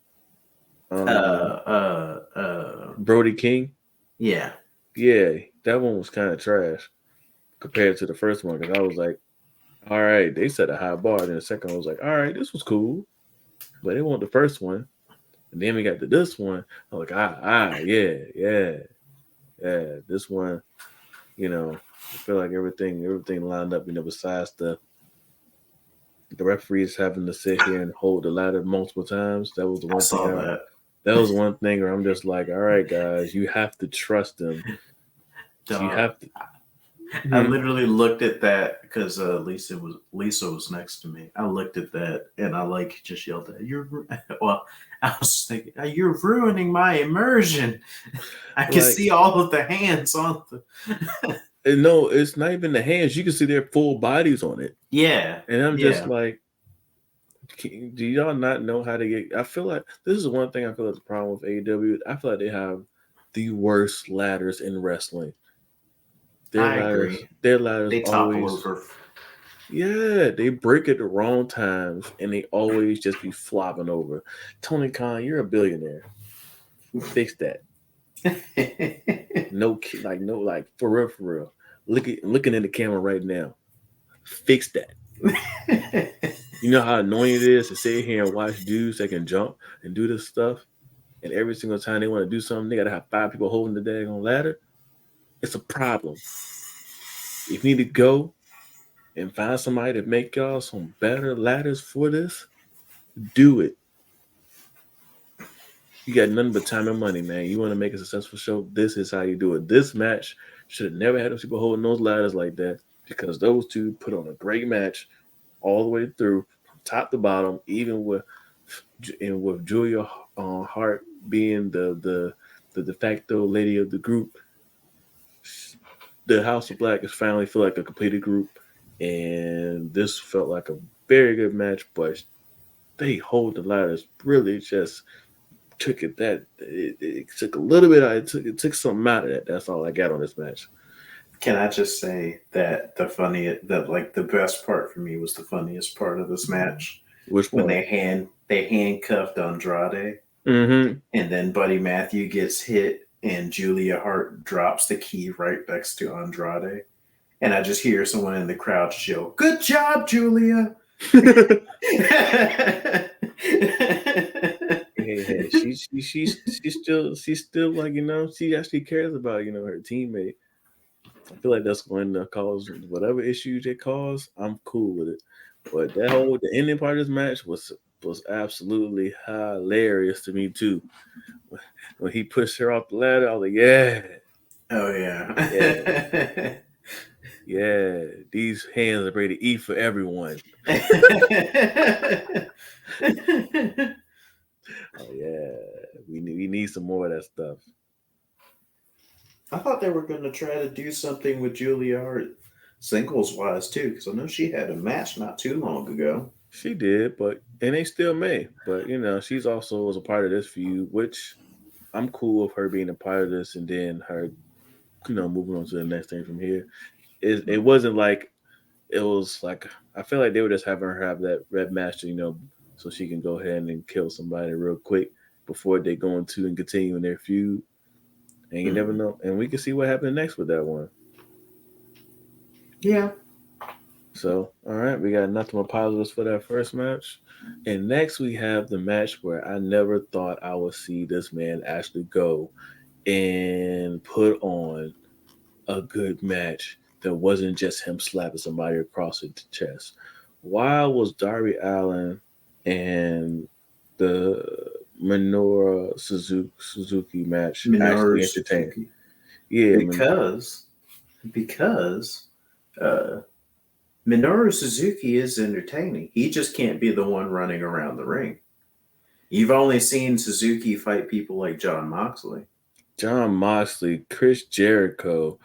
Brody King. Yeah, that one was kind of trash compared to the first one because I was like, all right, they set a high bar. Then the second one was like, all right, this was cool, but they want the first one, and then we got to this one. I'm like, yeah. This one, I feel like everything lined up. Besides the referees having to sit here and hold the ladder multiple times. That was the one thing. That was one thing where I'm just like, all right, guys, you have to trust them. Dog, You have to. I Mhm. literally looked at that because Lisa was next to me. I looked at that and I like just yelled at well. I was thinking, you're ruining my immersion. I can Like, see all of the hands on the. and no, it's not even the hands. You can see their full bodies on it, Yeah, and I'm just yeah. like, do y'all not know how to get? I feel like this is one thing I feel like the problem with AEW. I feel like they have the worst ladders in wrestling. I agree. Their ladders They topple always, over. yeah, they break at the wrong times, and they always just be flopping over. Tony Khan, you're a billionaire. Fix that. No, like no, like for real, for real. Looking in the camera right now. Fix that. You know how annoying it is to sit here and watch dudes that can jump and do this stuff, and every single time they want to do something, they gotta have 5 people holding the daggone ladder. It's a problem. If you need to go and find somebody to make y'all some better ladders for this, do it. You got nothing but time and money, man. You want to make a successful show? This is how you do it. This match should have never had those people holding those ladders like that because those two put on a great match all the way through, from top to bottom, even with Julia Hart being the de facto lady of the group. The House of Black is finally feel like a completed group, and this felt like a very good match. But they hold the ladders really just took it took a little bit out. It took something out of that. That's all I got on this match. Can I just say that the best part for me was the funniest part of this match Which when part? they handcuffed Andrade Mm-hmm. and then Buddy Matthew gets hit and Julia Hart drops the key right next to Andrade. And I just hear someone in the crowd just yell, "Good job, Julia!" Hey, she's still like she actually cares about her teammate. I feel like that's going to cause whatever issues it cause. I'm cool with it. But the ending part of this match was absolutely hilarious to me too. When he pushed her off the ladder, I was like, yeah, Oh yeah, yeah. yeah. These hands are ready to eat for everyone. Oh yeah, we need some more of that stuff. I thought they were going to try to do something with Julia Hart singles wise too, because I know she had a match not too long ago. She did, but and they still may. But she's also was a part of this feud, which I'm cool with her being a part of this, and then her moving on to the next thing from here. It wasn't like it was like I feel like they were just having her have that red master, so she can go ahead and kill somebody real quick before they go into and continue in their feud. And you never Mm. know. And we can see what happens next with that one. Yeah. So, all right, we got nothing but positives for that first match. And next we have the match where I never thought I would see this man actually go and put on a good match that wasn't just him slapping somebody across the chest. Why was Darby Allen and the Suzuki match Minoru actually entertaining? Suzuki. Yeah, Because because uh Minoru Suzuki is entertaining. He just can't be the one running around the ring. You've only seen Suzuki fight people like John Moxley. John Moxley, Chris Jericho,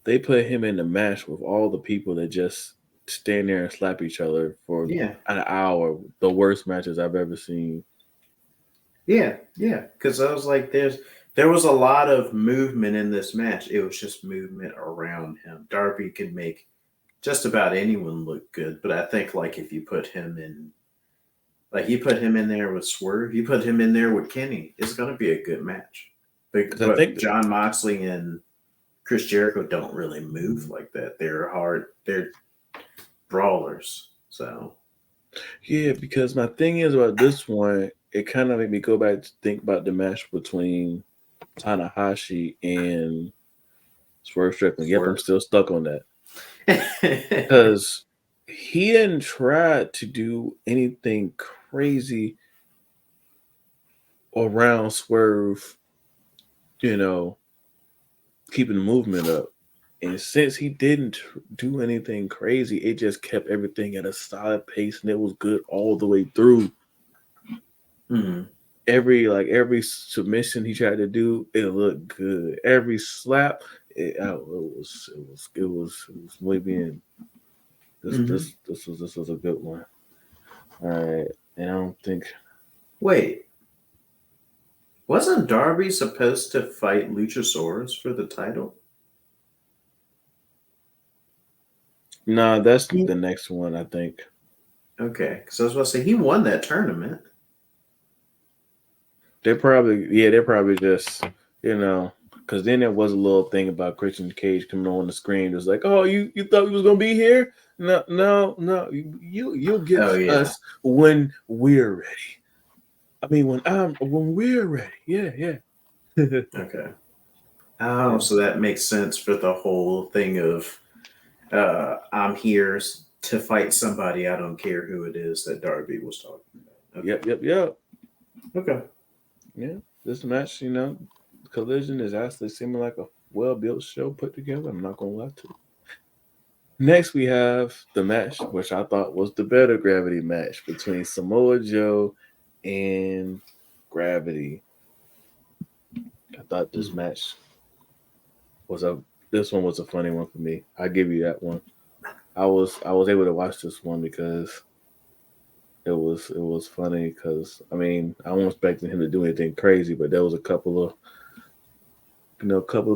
they put him in the match with all the people that just stand there and slap each other for Yeah, an hour. The worst matches I've ever seen. yeah. Because I was like, there was a lot of movement in this match. It was just movement around him. Darby can make just about anyone look good, but I think like if you put him in, like you put him in there with Swerve, you put him in there with Kenny, it's going to be a good match. Because I But think John Moxley and Chris Jericho don't really move like that. They're hard. They're brawlers. So Yeah, because my thing is about this one, it kind of made me go back to think about the match between Tanahashi and Swerve Strickland. Yep, I'm Swerve. still stuck on that because he didn't try to do anything crazy around Swerve, you know, keeping the movement up. And since he didn't do anything crazy, it just kept everything at a solid pace, and it was good all the way through. Mm-hmm. Every submission he tried to do, it looked good. Every slap, it was muy bien. Mm-hmm. This was a good one. All right, and I don't think Wait, wasn't Darby supposed to fight Luchasaurus for the title? nah, that's He, the next one. I think okay, because I was about to say he won that tournament. they're probably just you know. Because then there was a little thing about Christian Cage coming on the screen. It was like, "Oh, you thought he was gonna be here? No, no, no. You'll get Oh yeah. us when we're ready. I mean, when we're ready. Yeah, yeah, Okay. Oh, yeah, so that makes sense for the whole thing of I'm here to fight somebody. I don't care who it is that Darby was talking about. Okay. yep. Okay. Yeah, this match, Collision is actually seeming like a well-built show put together. I'm not gonna lie to you. Next, we have the match, which I thought was the better Gravity match between Samoa Joe and Gravity. I thought this Hmm. match was a this one was a funny one for me. I give you that one. I was able to watch this one because it was funny because I mean I wasn't expecting him to do anything crazy, but there was a couple of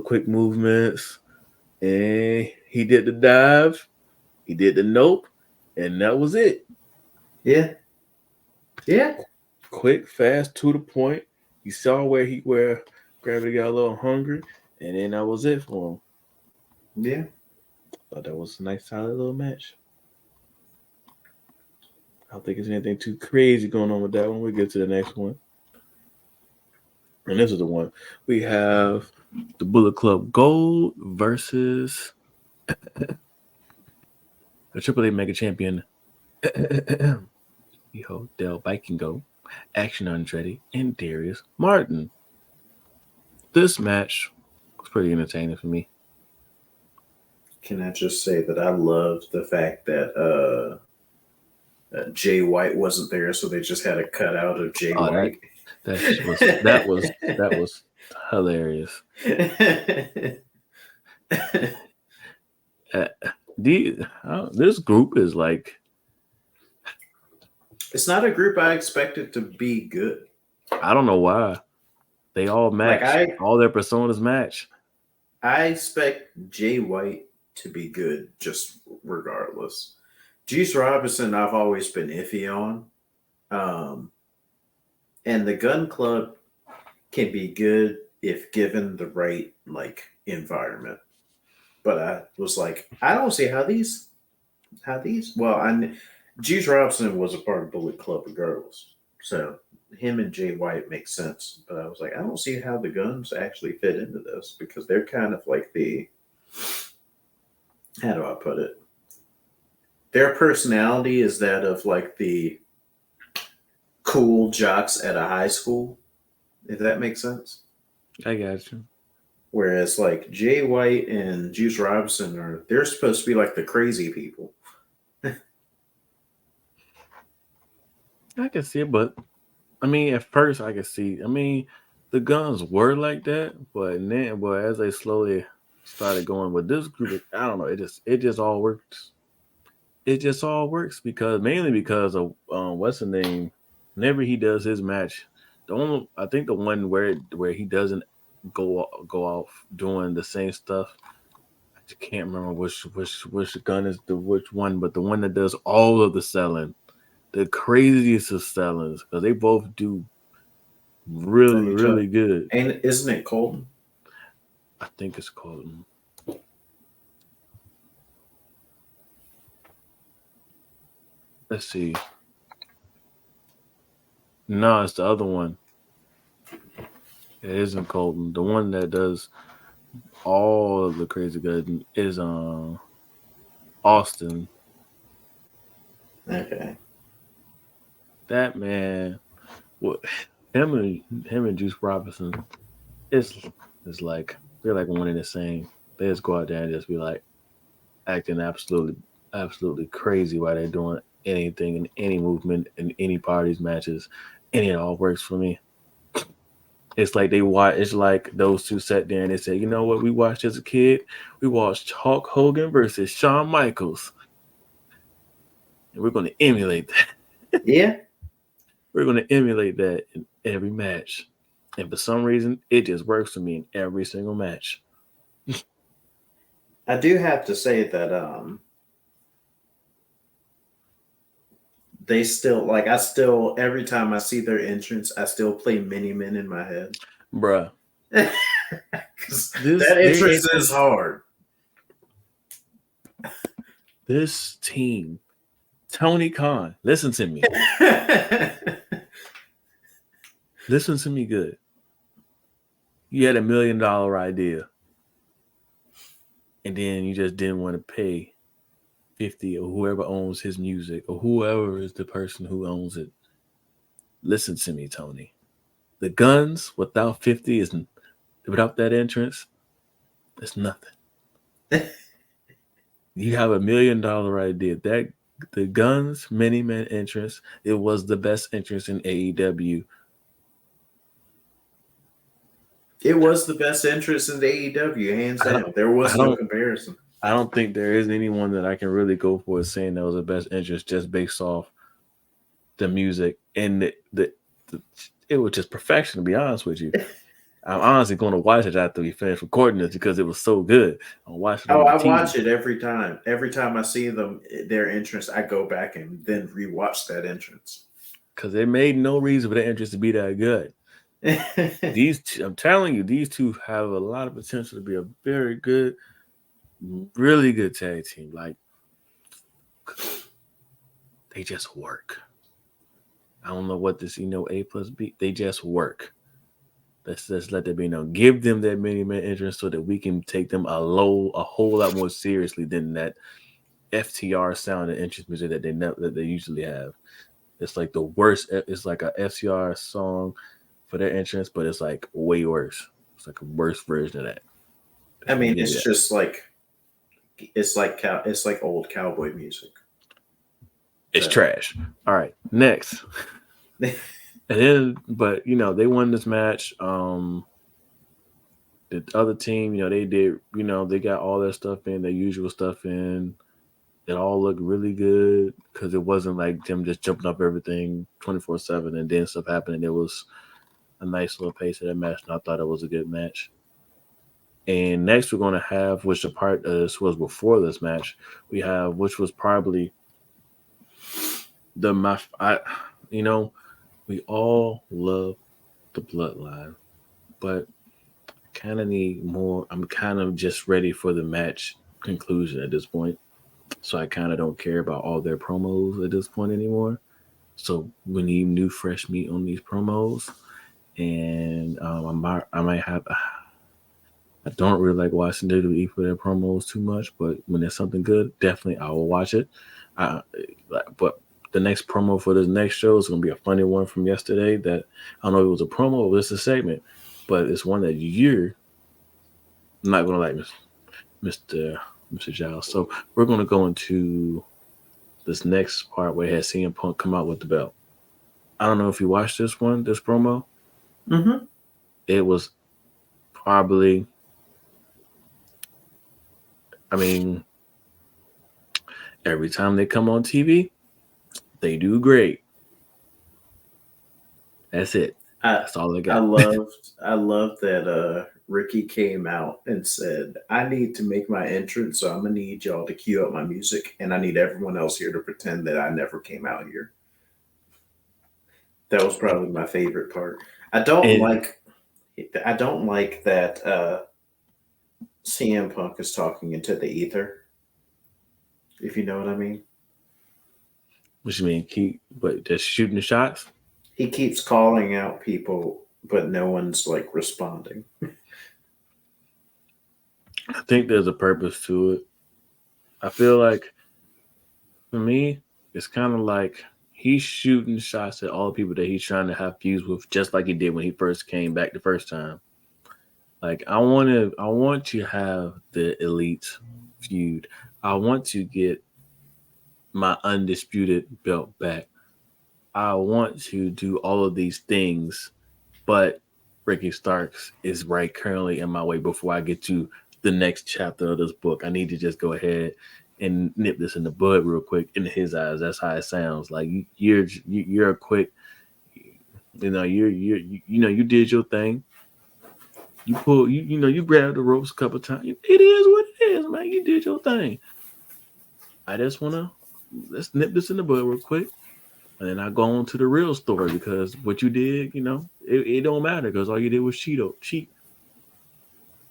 quick movements, and he did the dive, he did the nope, and that was it. Yeah. Yeah. Quick, fast, to the point. He saw where Gravity got a little hungry, and then that was it for him. Yeah. Thought that was a nice, solid little match. I don't think there's anything too crazy going on with that one. We get to the next one, and this is the one we have: the Bullet Club Gold versus the AAA Mega Champion. Hijo del Vikingo, Action Andretti, and Darius Martin. This match was pretty entertaining for me. Can I just say that I love the fact that Jay White wasn't there, so they just had a cutout of Jay Oh, that White. that was hilarious. Uh, this group is like It's not a group I expected to be good. I don't know why they all Like match, all their personas match. I expect Jay White to be good, just regardless. Juice Robinson, I've always been iffy on, um, and the Gun Club can be good if given the right environment. But I was like, I don't see how these. Well, Juice Robinson was a part of Bullet Club regardless, so him and Jay White makes sense. But I was like, I don't see how the Guns actually fit into this because they're kind of like the how do I put it? Their personality is that of like the cool jocks at a high school, if that makes sense. I got you. Whereas like Jay White and Juice Robinson they're supposed to be like the crazy people. I can see it, but I mean, at first I could see. I mean, the guns were like that, but as they slowly started going with this group, I don't know. It just all works. It just all works because mainly because of what's the name. Whenever he does his match, I think the one where he doesn't go off doing the same stuff. I just can't remember which gun is the which one, but the one that does all of the selling, the craziest of sellers, because they both do Are really you really talking? good. And isn't it Colton? I think it's called. Let's see. No, it's the other one. It isn't Colton. The one that does all of the crazy good is Austin. Okay. That man, what him and Juice Robinson is like they're like one and the same. They just go out there and just be like acting absolutely crazy while they're doing anything in any movement in any parties matches, and it all works for me. It's like they watch. It's like those two sat there and they said, "You know what? We watched as a kid. We watched Hulk Hogan versus Shawn Michaels, and we're going to emulate that. Yeah, We're going to emulate that in every match." And for some reason, it just works for me in every single match. I do have to say that they still like I still every time I see their entrance, I still play Mini Men in my head. Bruh, Because this that they entrance is hard. this team, Tony Khan, listen to me. Listen to me good. You had $1 million idea, and then you just didn't want to pay 50 or whoever owns his music or whoever is the person who owns it. Listen to me, Tony. The guns without 50 is without that entrance, it's nothing. You have $1 million idea. That the guns many man entrance, it was the best entrance in AEW. It was the best entrance in the AEW, hands I don't down. There I was no don't comparison. I don't think there is anyone that I can really go for as saying that was the best entrance just based off the music and the it was just perfection, to be honest with you. I'm honestly going to watch it after we finish recording this because it was so good. I'll watch it Oh, on the I TV watch it every time. Every time I see them, their entrance, I go back and then rewatch that entrance. because it made no reason for the entrance to be that good. I'm telling you, these two have a lot of potential to be a very good, really good tag team. Like they just work. I don't know what this, A plus B. They just work. Let's let that be known. Give them that mini man entrance so that we can take them a whole lot more seriously than that FTR sound and entrance music that they usually have. It's like the worst. It's like a FTR song for their entrance, but it's like way worse. It's like a worse version of that. I Let me mean, give you it's that. just like it's like old cowboy music. It's trash. All right, next. And then, but they won this match. The other team, they did, they got all their stuff in, their usual stuff in. It all looked really good because it wasn't like them just jumping up everything 24/7 and then stuff happening. It was a nice little pace of that match, and I thought it was a good match. And next, we're going to have, which the part this was before this match, we have, which was probably the match. We all love the bloodline, but kind of need more. I'm kind of just ready for the match conclusion at this point. So I kind of don't care about all their promos at this point anymore. So we need new, fresh meat on these promos. And I might have. I don't really like watching WWE for their promos too much, but when there's something good, definitely I will watch it. But the next promo for this next show is going to be a funny one from yesterday. That I don't know if it was a promo or it's a segment, but it's one that you're not going to like, Mr. Giles. So we're going to go into this next part where it has CM Punk come out with the belt. I don't know if you watched this promo. Mm-hmm. It was probably, I mean, every time they come on TV, they do great. That's it. I That's all I I got. loved that Ricky came out and said, I need to make my entrance, so I'm gonna need y'all to cue up my music and I need everyone else here to pretend that I never came out here. That was probably my favorite part. I don't And like I don't like that CM Punk is talking into the ether, if you know what I mean. what you mean? Keep, but just shooting the shots. He keeps calling out people, but no one's like responding. I think there's a purpose to it. I feel like for me, it's kind of like he's shooting shots at all the people that he's trying to have fuse with, just like he did when he first came back the first time. Like I want to have the elite feud. I want to get my undisputed belt back. I want to do all of these things, but Ricky Starks is right currently in my way before I get to the next chapter of this book. I need to just go ahead and nip this in the bud real quick. In his eyes, that's how it sounds. Like you're a quick, you did your thing. You pull, you grabbed the ropes a couple times. It is what it is, man. You did your thing. I just wanna let's nip this in the bud real quick. And then I go on to the real story because what you did, it don't matter because all you did was cheat.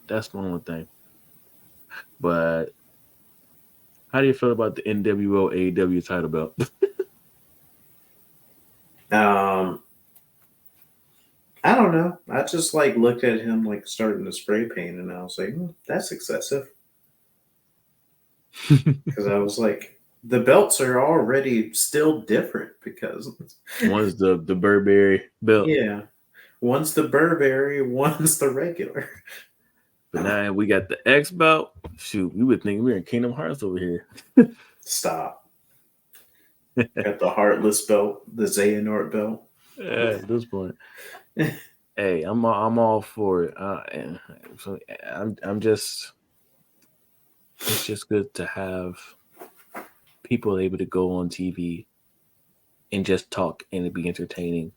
That's my only thing. But how do you feel about the NWO AEW title belt? Um, I don't know. I just like looked at him like starting to spray paint, and I was like, that's excessive. Because I was like, the belts are already still different because One's the Burberry belt, yeah, one's the Burberry, one's the regular. but now we got the X belt. Shoot, we would think we're in Kingdom Hearts over here. Stop. Got the Heartless belt, the Xehanort belt. At this point, hey, I'm all for it. So I'm just it's just good to have people able to go on TV and just talk and it be entertaining.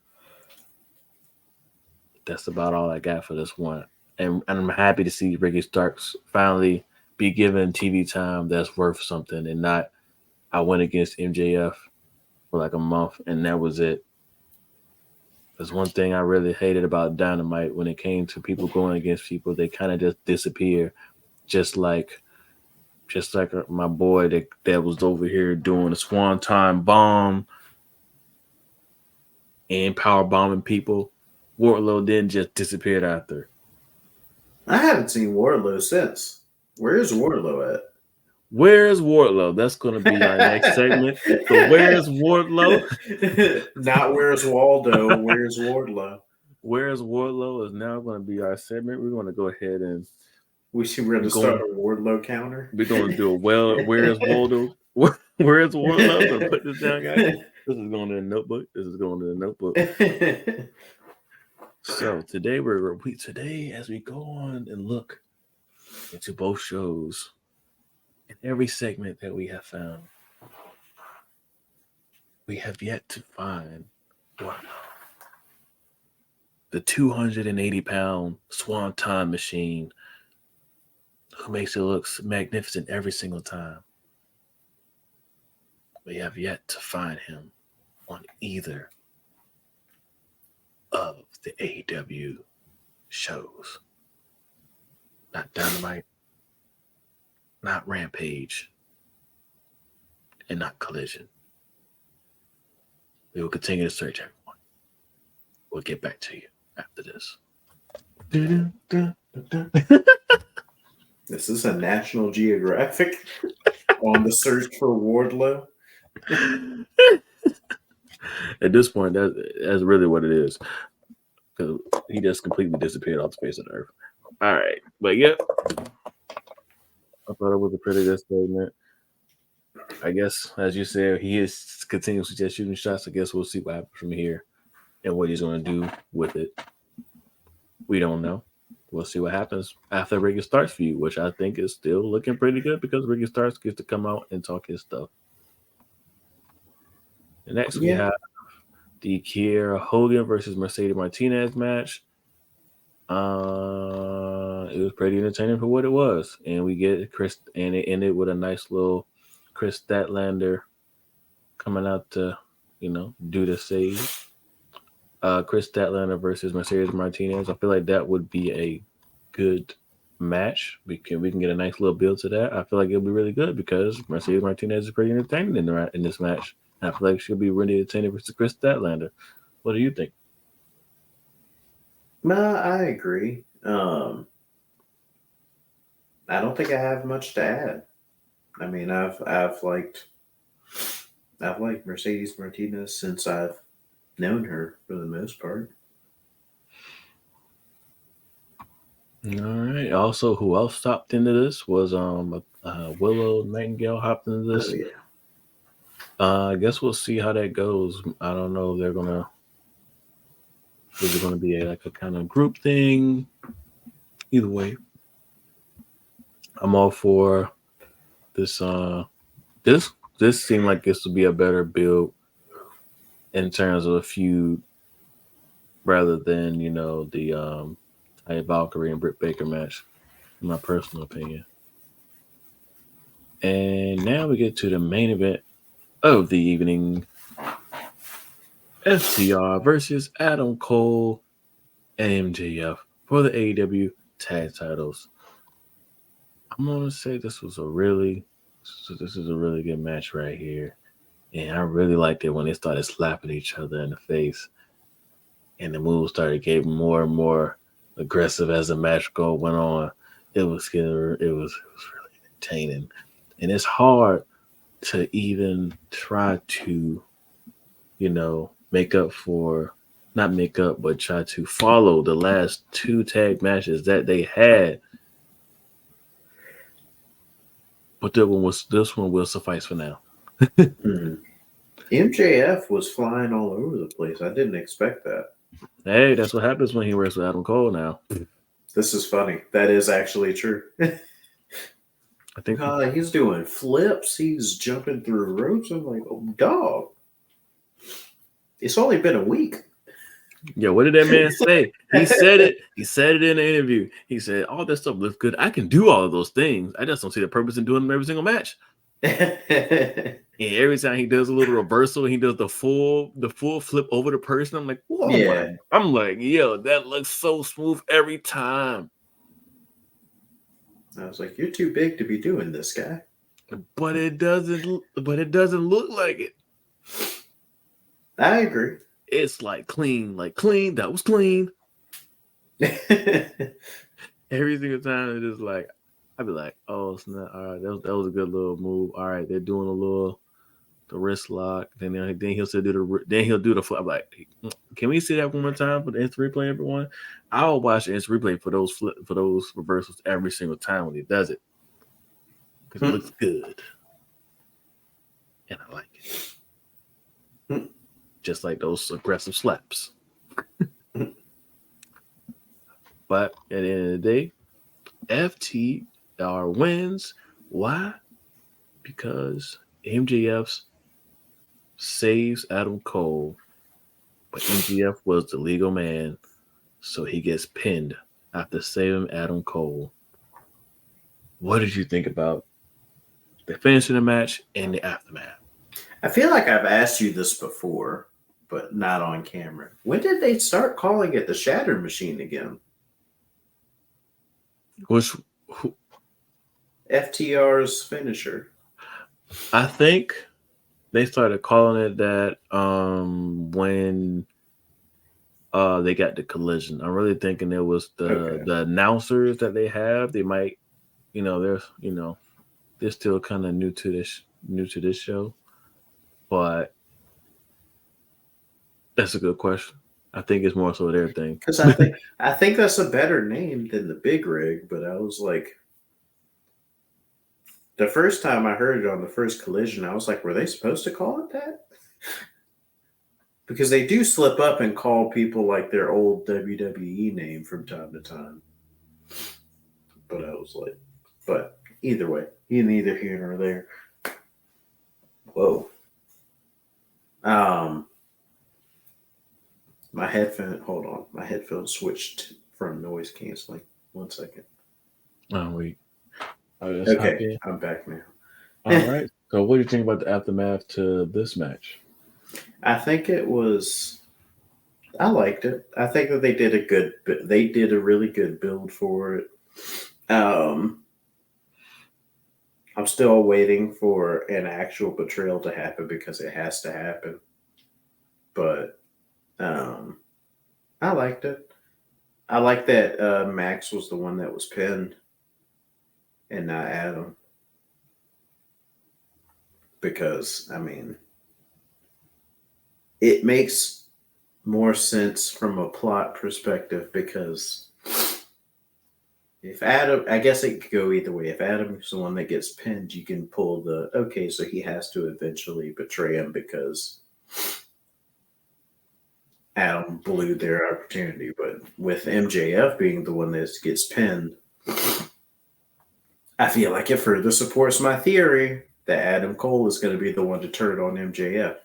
That's about all I got for this one. And I'm happy to see Ricky Starks finally be given TV time that's worth something and not I went against MJF for like a month and that was it. There's one thing I really hated about Dynamite when it came to people going against people, they kind of just disappear, just like my boy that was over here doing a swanton bomb and power bombing people. Wardlow then just disappeared after. I haven't seen Wardlow since. Where's Wardlow at? Where's Wardlow? That's going to be our next segment. So where's Wardlow? Not where's Waldo. Where's Wardlow? Where's Wardlow is now going to be our segment. We're going to go ahead and We're going to start a Wardlow counter. we're going to do where's Waldo? Where's Wardlow? So put this down, guys. This is going to the notebook. This is going to the notebook. So today as we go on and look into both shows and every segment that we have found, we have yet to find the 280-pound swanton machine who makes it look magnificent every single time. We have yet to find him on either of the AEW shows. Not Dynamite, not Rampage, and not Collision. We will continue to search everyone. We'll get back to you after this. This is a National Geographic on the search for Wardlow. At this point, that's really what it is. Because he just completely disappeared off the face of the earth. All right. But yeah, I thought it was a pretty good statement. I guess, as you said, he is continuously just shooting shots. I guess we'll see what happens from here and what he's going to do with it. We don't know. We'll see what happens after Ricky Starks feud, which I think is still looking pretty good because Ricky Starks gets to come out and talk his stuff. And next we have the Kiera Hogan versus Mercedes Martinez match. It was pretty entertaining for what it was, and we get Chris, and it ended with a nice little Chris Statlander coming out to, do the save. Chris Statlander versus Mercedes Martinez. I feel like that would be a good match. We can get a nice little build to that. I feel like it'll be really good because Mercedes Martinez is pretty entertaining in this match. I feel like she'll be really entertaining versus Chris Statlander. What do you think? I agree. I don't think I have much to add. I mean, I've liked Mercedes Martinez since I've known her for the most part. All right. Also, who else stopped into this was Willow Nightingale hopped into Oh this. yeah. I guess we'll see how that goes. I don't know. They're gonna is it gonna be like a kind of group thing? Either way, I'm all for this. This this seemed like this would be a better build in terms of a feud rather than the Taya Valkyrie and Britt Baker match, in my personal opinion. And now we get to the main event of the evening: FTR versus Adam Cole and MJF for the AEW tag titles. I'm gonna say this is a really good match right here, and I really liked it when they started slapping each other in the face, and the moves started getting more and more aggressive as the went on. It was really entertaining, and it's hard to even try to make up for not make up, but try to follow the last two tag matches that they had. But this one will suffice for now. Mm. MJF was flying all over the place. I didn't expect that. Hey, that's what happens when he works with Adam Cole now. This is funny. That is actually true. I think He's doing flips. He's jumping through ropes. I'm like, oh, dog. It's only been a week. yeah, what did that man say? He said it. He said it in the interview. He said, all that stuff looks good. I can do all of those things. I just don't see the purpose in doing them every single match. And every time he does a little reversal, he does the full flip over the person. I'm like, whoa, Yeah. I'm like, yo, that looks so smooth every time. I was like, you're too big to be doing this, guy. But it doesn't. But it doesn't look like it. I agree. It's like clean. That was clean. Every single time, it's just like I'd be like, oh snap! All right, that was a good little move. All right, they're doing the wrist lock. Then he'll still do then he'll do the flip. I'm like, can we see that one more time for the instant replay, everyone? I'll watch the instant replay for those reversals every single time when he does it because it looks good and I like it. Just like those aggressive slaps. But at the end of the day, FTR wins. Why? Because MJF saves Adam Cole, but MJF was the legal man, so he gets pinned after saving Adam Cole. What did you think about the finish of the match and the aftermath? I feel like I've asked you this before, but not on camera. When did they start calling it the Shatter Machine again? Which FTR's finisher. I think they started calling it that when they got the collision. I'm really thinking it was the announcers that they have. They might, they're still kind of new to this show, but that's a good question. I think it's more so their thing. Because I think that's a better name than the Big Rig, but I was like, the first time I heard it on the first collision, I was like, were they supposed to call it that? Because they do slip up and call people like their old WWE name from time to time. But I was like, but either way, neither here nor there. Whoa. Um, my headphone. Hold on, my headphones switched from noise canceling. 1 second. Oh wait, Okay, I'm back now. All right. So, what do you think about the aftermath to this match? I think it was. I liked it. I think that they did a really good build for it. Um, I'm still waiting for an actual betrayal to happen because it has to happen. But I liked it. I like that Max was the one that was pinned and not Adam. Because, I mean, it makes more sense from a plot perspective because If Adam, I guess it could go either way. If Adam's the one that gets pinned, you can pull the okay, so he has to eventually betray him because Adam blew their opportunity. But with MJF being the one that gets pinned, I feel like it further supports my theory that Adam Cole is going to be the one to turn on MJF.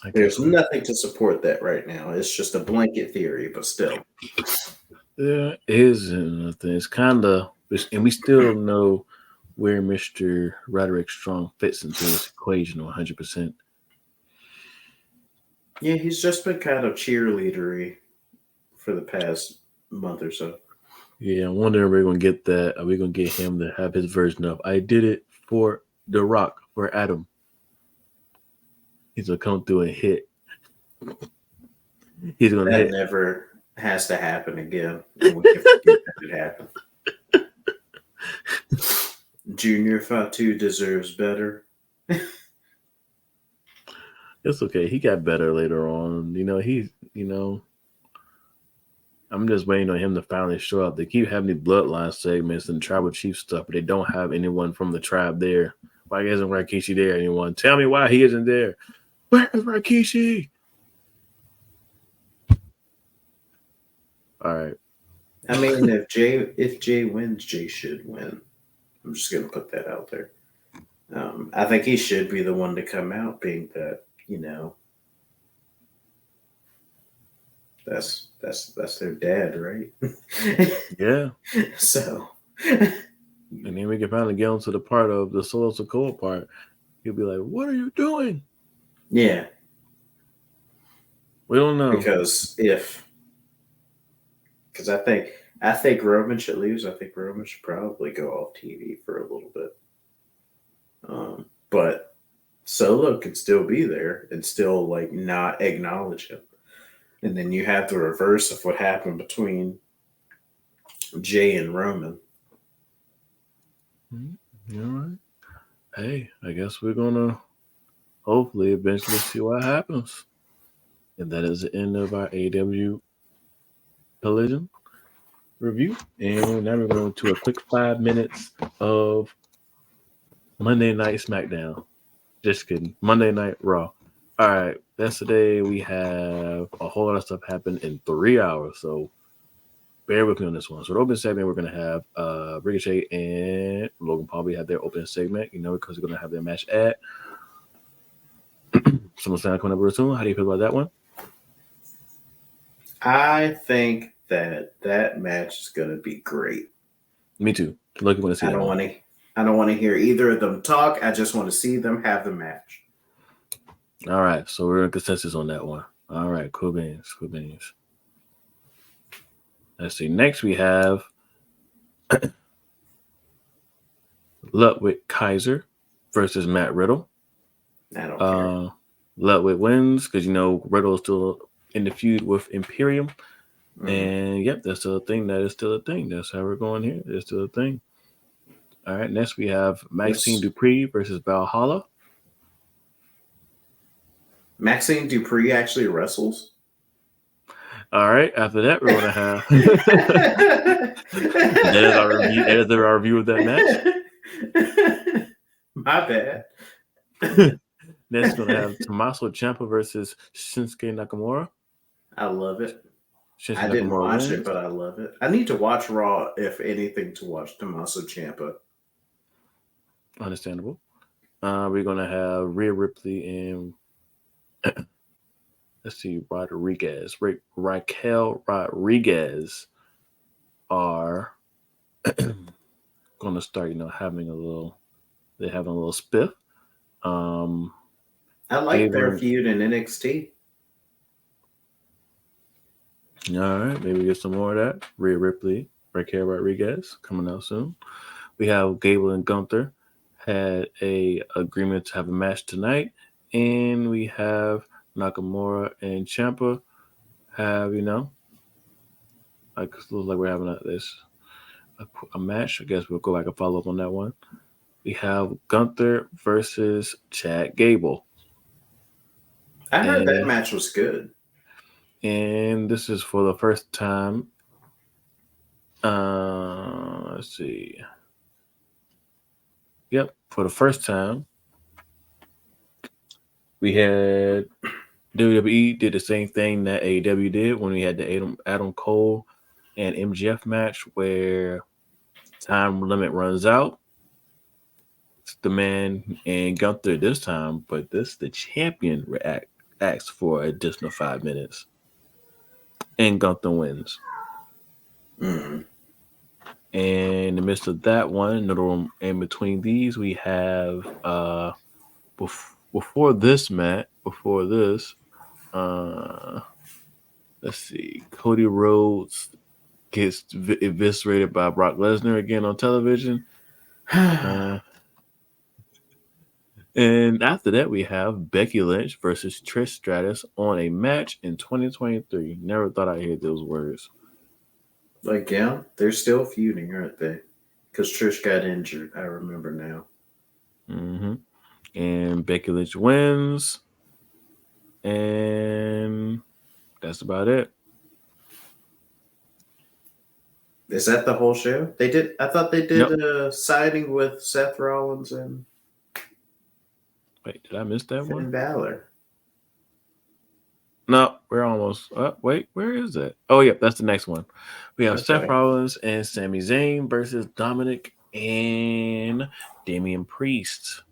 I There's guess we. nothing to support that right now. It's just a blanket theory, but still. There is nothing. It's kind of, and we still know where Mister Roderick Strong fits into this equation 100%. Yeah, he's just been kind of cheerleadery for the past month or so. Yeah, I wonder if we're gonna get that. Are we gonna get him to have his version of "I did it for The Rock" for Adam? He's gonna come through and hit. He's gonna That hit. never has to happen again. And we can forget that it happened. Junior Fatu deserves better. It's okay. He got better later on. He's. I'm just waiting on him to finally show up. They keep having these bloodline segments and tribal chief stuff, but they don't have anyone from the tribe there. Why isn't Rikishi there? Anyone? Tell me why he isn't there. Where is Rikishi? All right. I mean, if Jay wins, Jay should win. I'm just gonna put that out there. I think he should be the one to come out, being that that's their dad, right? Yeah. So And then we can finally get on to the part of the Solo Sokoa part. He'll be like, "What are you doing?" yeah, We don't know. because I think Roman should lose. I think Roman should probably go off TV for a little bit. But Solo could still be there and still like not acknowledge him. And then you have the reverse of what happened between Jay and Roman. All right. Hey, I guess we're gonna hopefully eventually see what happens. And that is the end of our AW Collision review. And now we're going to a quick 5 minutes of Monday Night SmackDown. Just kidding. Monday Night Raw. All right. Yesterday we have a whole lot of stuff happen in 3 hours. So bear with me on this one. So the open segment, we're going to have Ricochet and Logan Paul. We have their open segment, because they're going to have their match at SummerSlam coming up real soon. How do you feel about that one? I think that match is going to be great. Me too. Lucky want to see I that don't one. want to. I don't want to hear either of them talk. I just want to see them have the match. All right. So we're in consensus on that one. All right. Cool beans. Cool beans. Let's see. Next we have Ludwig Kaiser versus Matt Riddle. I don't care. Ludwig wins because Riddle is still in the feud with Imperium. Mm. And yep, that's still a thing. That is still a thing. That's how we're going here. It's still a thing. All right. Next we have Maxine Dupree versus Valhalla. Maxine Dupree actually wrestles. All right. After that, we're gonna have that is our review. That is our review of that match. My bad. Next, we're gonna have Tommaso Ciampa versus Shinsuke Nakamura. I love it. Shinsuke I didn't Nakamura watch wins. it, but I love it. I need to watch Raw, if anything, to watch Tommaso Ciampa. Understandable. We're gonna have Rhea Ripley and let's see, Raquel Rodriguez are gonna start, having a little. They're having a little spiff. I like their feud in NXT. All right, maybe get some more of that. Rhea Ripley, Raquel Rodriguez coming out soon. We have Gable and Gunther had a agreement to have a match tonight, and we have Nakamura and Ciampa have like looks like we're having a match. I guess we'll go back and follow up on that one. We have Gunther versus Chad Gable. I heard that match was good. And this is for the first time. Let's see. Yep, for the first time, we had WWE did the same thing that AEW did when we had the Adam Cole and MGF match, where time limit runs out. It's the man and Gunther this time, but this the champion asks for additional 5 minutes, and Gunther wins. Mm. And in the midst of that one, in between these, we have before this match, before this, uh, let's see, Cody Rhodes gets eviscerated by Brock Lesnar again on television. Uh, and after that, we have Becky Lynch versus Trish Stratus on a match in 2023. Never thought I'd hear those words. Like, yeah, they're still feuding, aren't they? Because Trish got injured. I remember now. Mm-hmm. And Becky Lynch wins. And that's about it. Is that the whole show? They did. I thought they did Yep. a siding with Seth Rollins and Wait, did I miss that Finn one? Balor. No, we're almost. Wait, where is that? Oh, yeah, that's the next one. We have Seth Okay. Rollins and Sami Zayn versus Dominic and Damian Priest.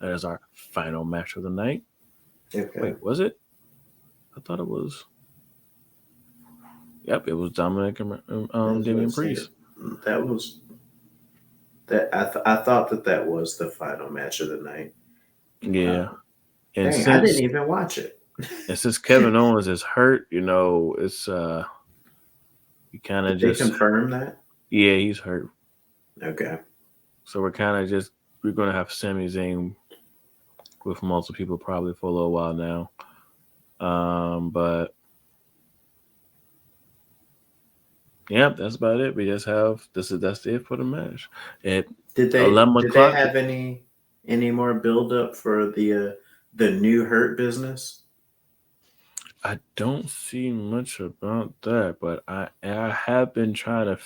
That is our final match of the night. Okay. Wait, was it? I thought it was. Yep, it was Dominic and Damian Priest. That was that. I thought that was the final match of the night. Yeah, and Dang, I since didn't even watch it. Kevin Owens is hurt, it's you kind of Did they just confirm that? yeah, he's hurt. Okay. So we're gonna have Sami Zayn with multiple people probably for a little while now. But yeah, that's about it. We just have that's it for the match. At Did 11 o'clock. they have any more build up for the new Hurt business? I don't see much about that, but I have been trying to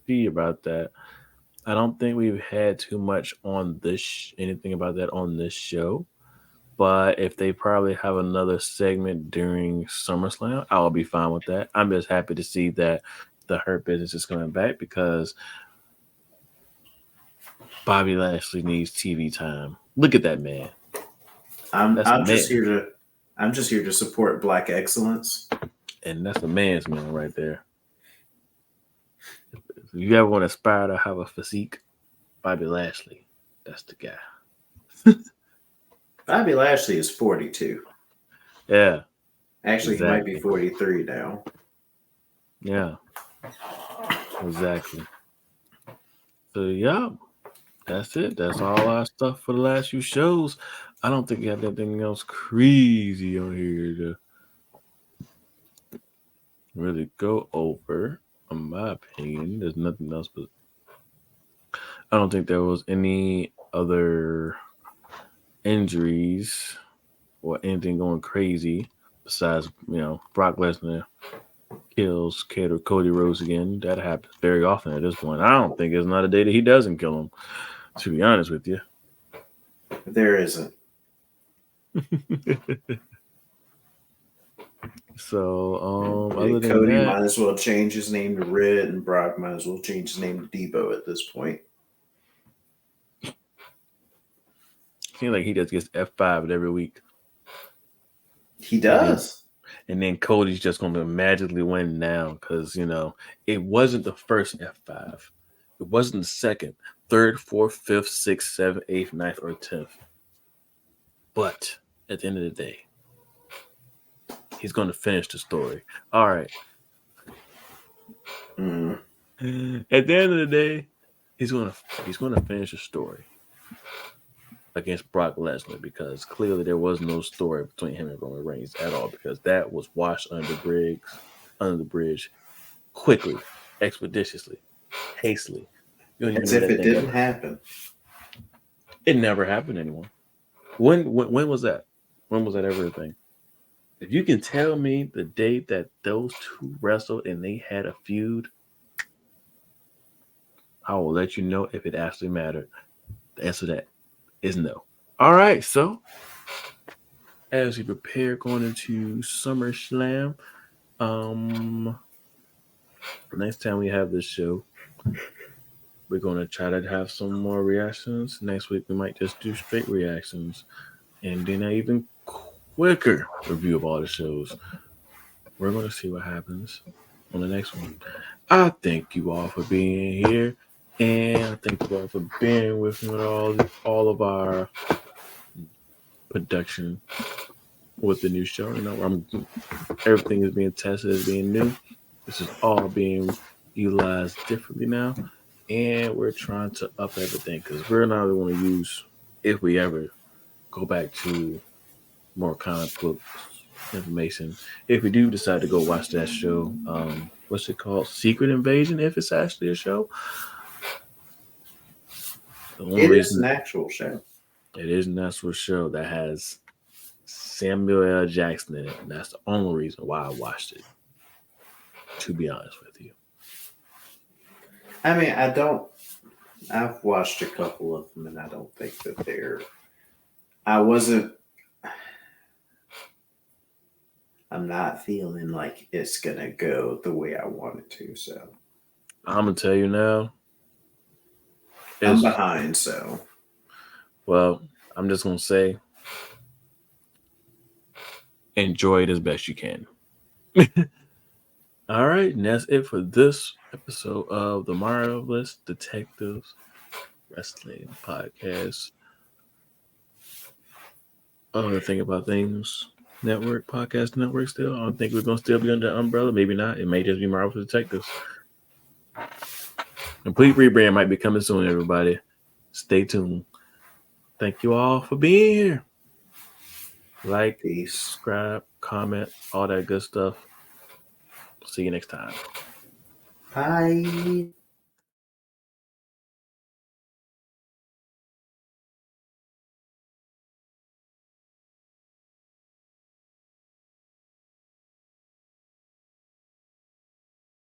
see about that. I don't think we've had too much on anything about that on this show. But if they probably have another segment during SummerSlam, I'll be fine with that. I'm just happy to see that the Hurt business is coming back because Bobby Lashley needs TV time. Look at that man. That's a I'm man. just here to support Black excellence. And that's a man's man right there. If you ever want to aspire to have a physique, Bobby Lashley, that's the guy. Bobby Lashley is 42. Yeah. Actually, Exactly. he might be 43 now. Yeah. Exactly. So yeah, that's it. That's all our stuff for the last few shows. I don't think we have anything else crazy on here to really go over. In my opinion, there's nothing else, but I don't think there was any other injuries or anything going crazy besides Brock Lesnar kills Cody Rhodes again. That happens very often at this point. I don't think there's not a day that he doesn't kill him. To be honest with you, There isn't. So, other than Cody that, might as well change his name to Red, and Brock might as well change his name to Debo at this point. seems like he just gets F5'd every week. He does. And then Cody's just going to magically win now because, it wasn't the first F5. It wasn't the second, third, fourth, fifth, sixth, seventh, eighth, ninth, or 10th. But at the end of the day, he's going to finish the story. All right. Mm. At the end of the day, he's going to finish the story against Brock Lesnar because clearly there was no story between him and Roman Reigns at all because that was washed under the bridge quickly, expeditiously, hastily. As if it didn't happen. It never happened anymore. When was that? When was that ever a thing? If you can tell me the day that those two wrestled and they had a feud, I will let you know if it actually mattered. The answer to that is no. All right, so as we prepare going into SummerSlam, um, next time we have this show, we're gonna try to have some more reactions. Next week we might just do straight reactions, and then an even quicker review of all the shows. We're gonna see what happens on the next one. I thank you all for being here, and I thank you all for being with me with all of our production with the new show. Everything is being tested as being new. This is all being utilized differently now, and we're trying to up everything because we're not really going to use, if we ever go back to more comic book information. If we do decide to go watch that show, what's it called? Secret Invasion, if it's actually a show. The only It is reason an actual show. it is an actual show that has Samuel L. Jackson in it, and that's the only reason why I watched it. To be honest with you, I mean, I've watched a couple of them, and I don't think that they're. I wasn't. I'm not feeling like it's gonna go the way I want it to. So I'm gonna tell you now. I'm behind. So Well, I'm just gonna say, enjoy it as best you can. All right, and that's it for this episode of the Marvelous Detectives Wrestling Podcast. The Think About Things Network, Podcast Network still. I don't think we're going to still be under the umbrella. Maybe not. It may just be Marvelous Detectives. Complete rebrand might be coming soon, everybody. Stay tuned. Thank you all for being here. Like, peace. subscribe, comment, all that good stuff. See you next time. Bye.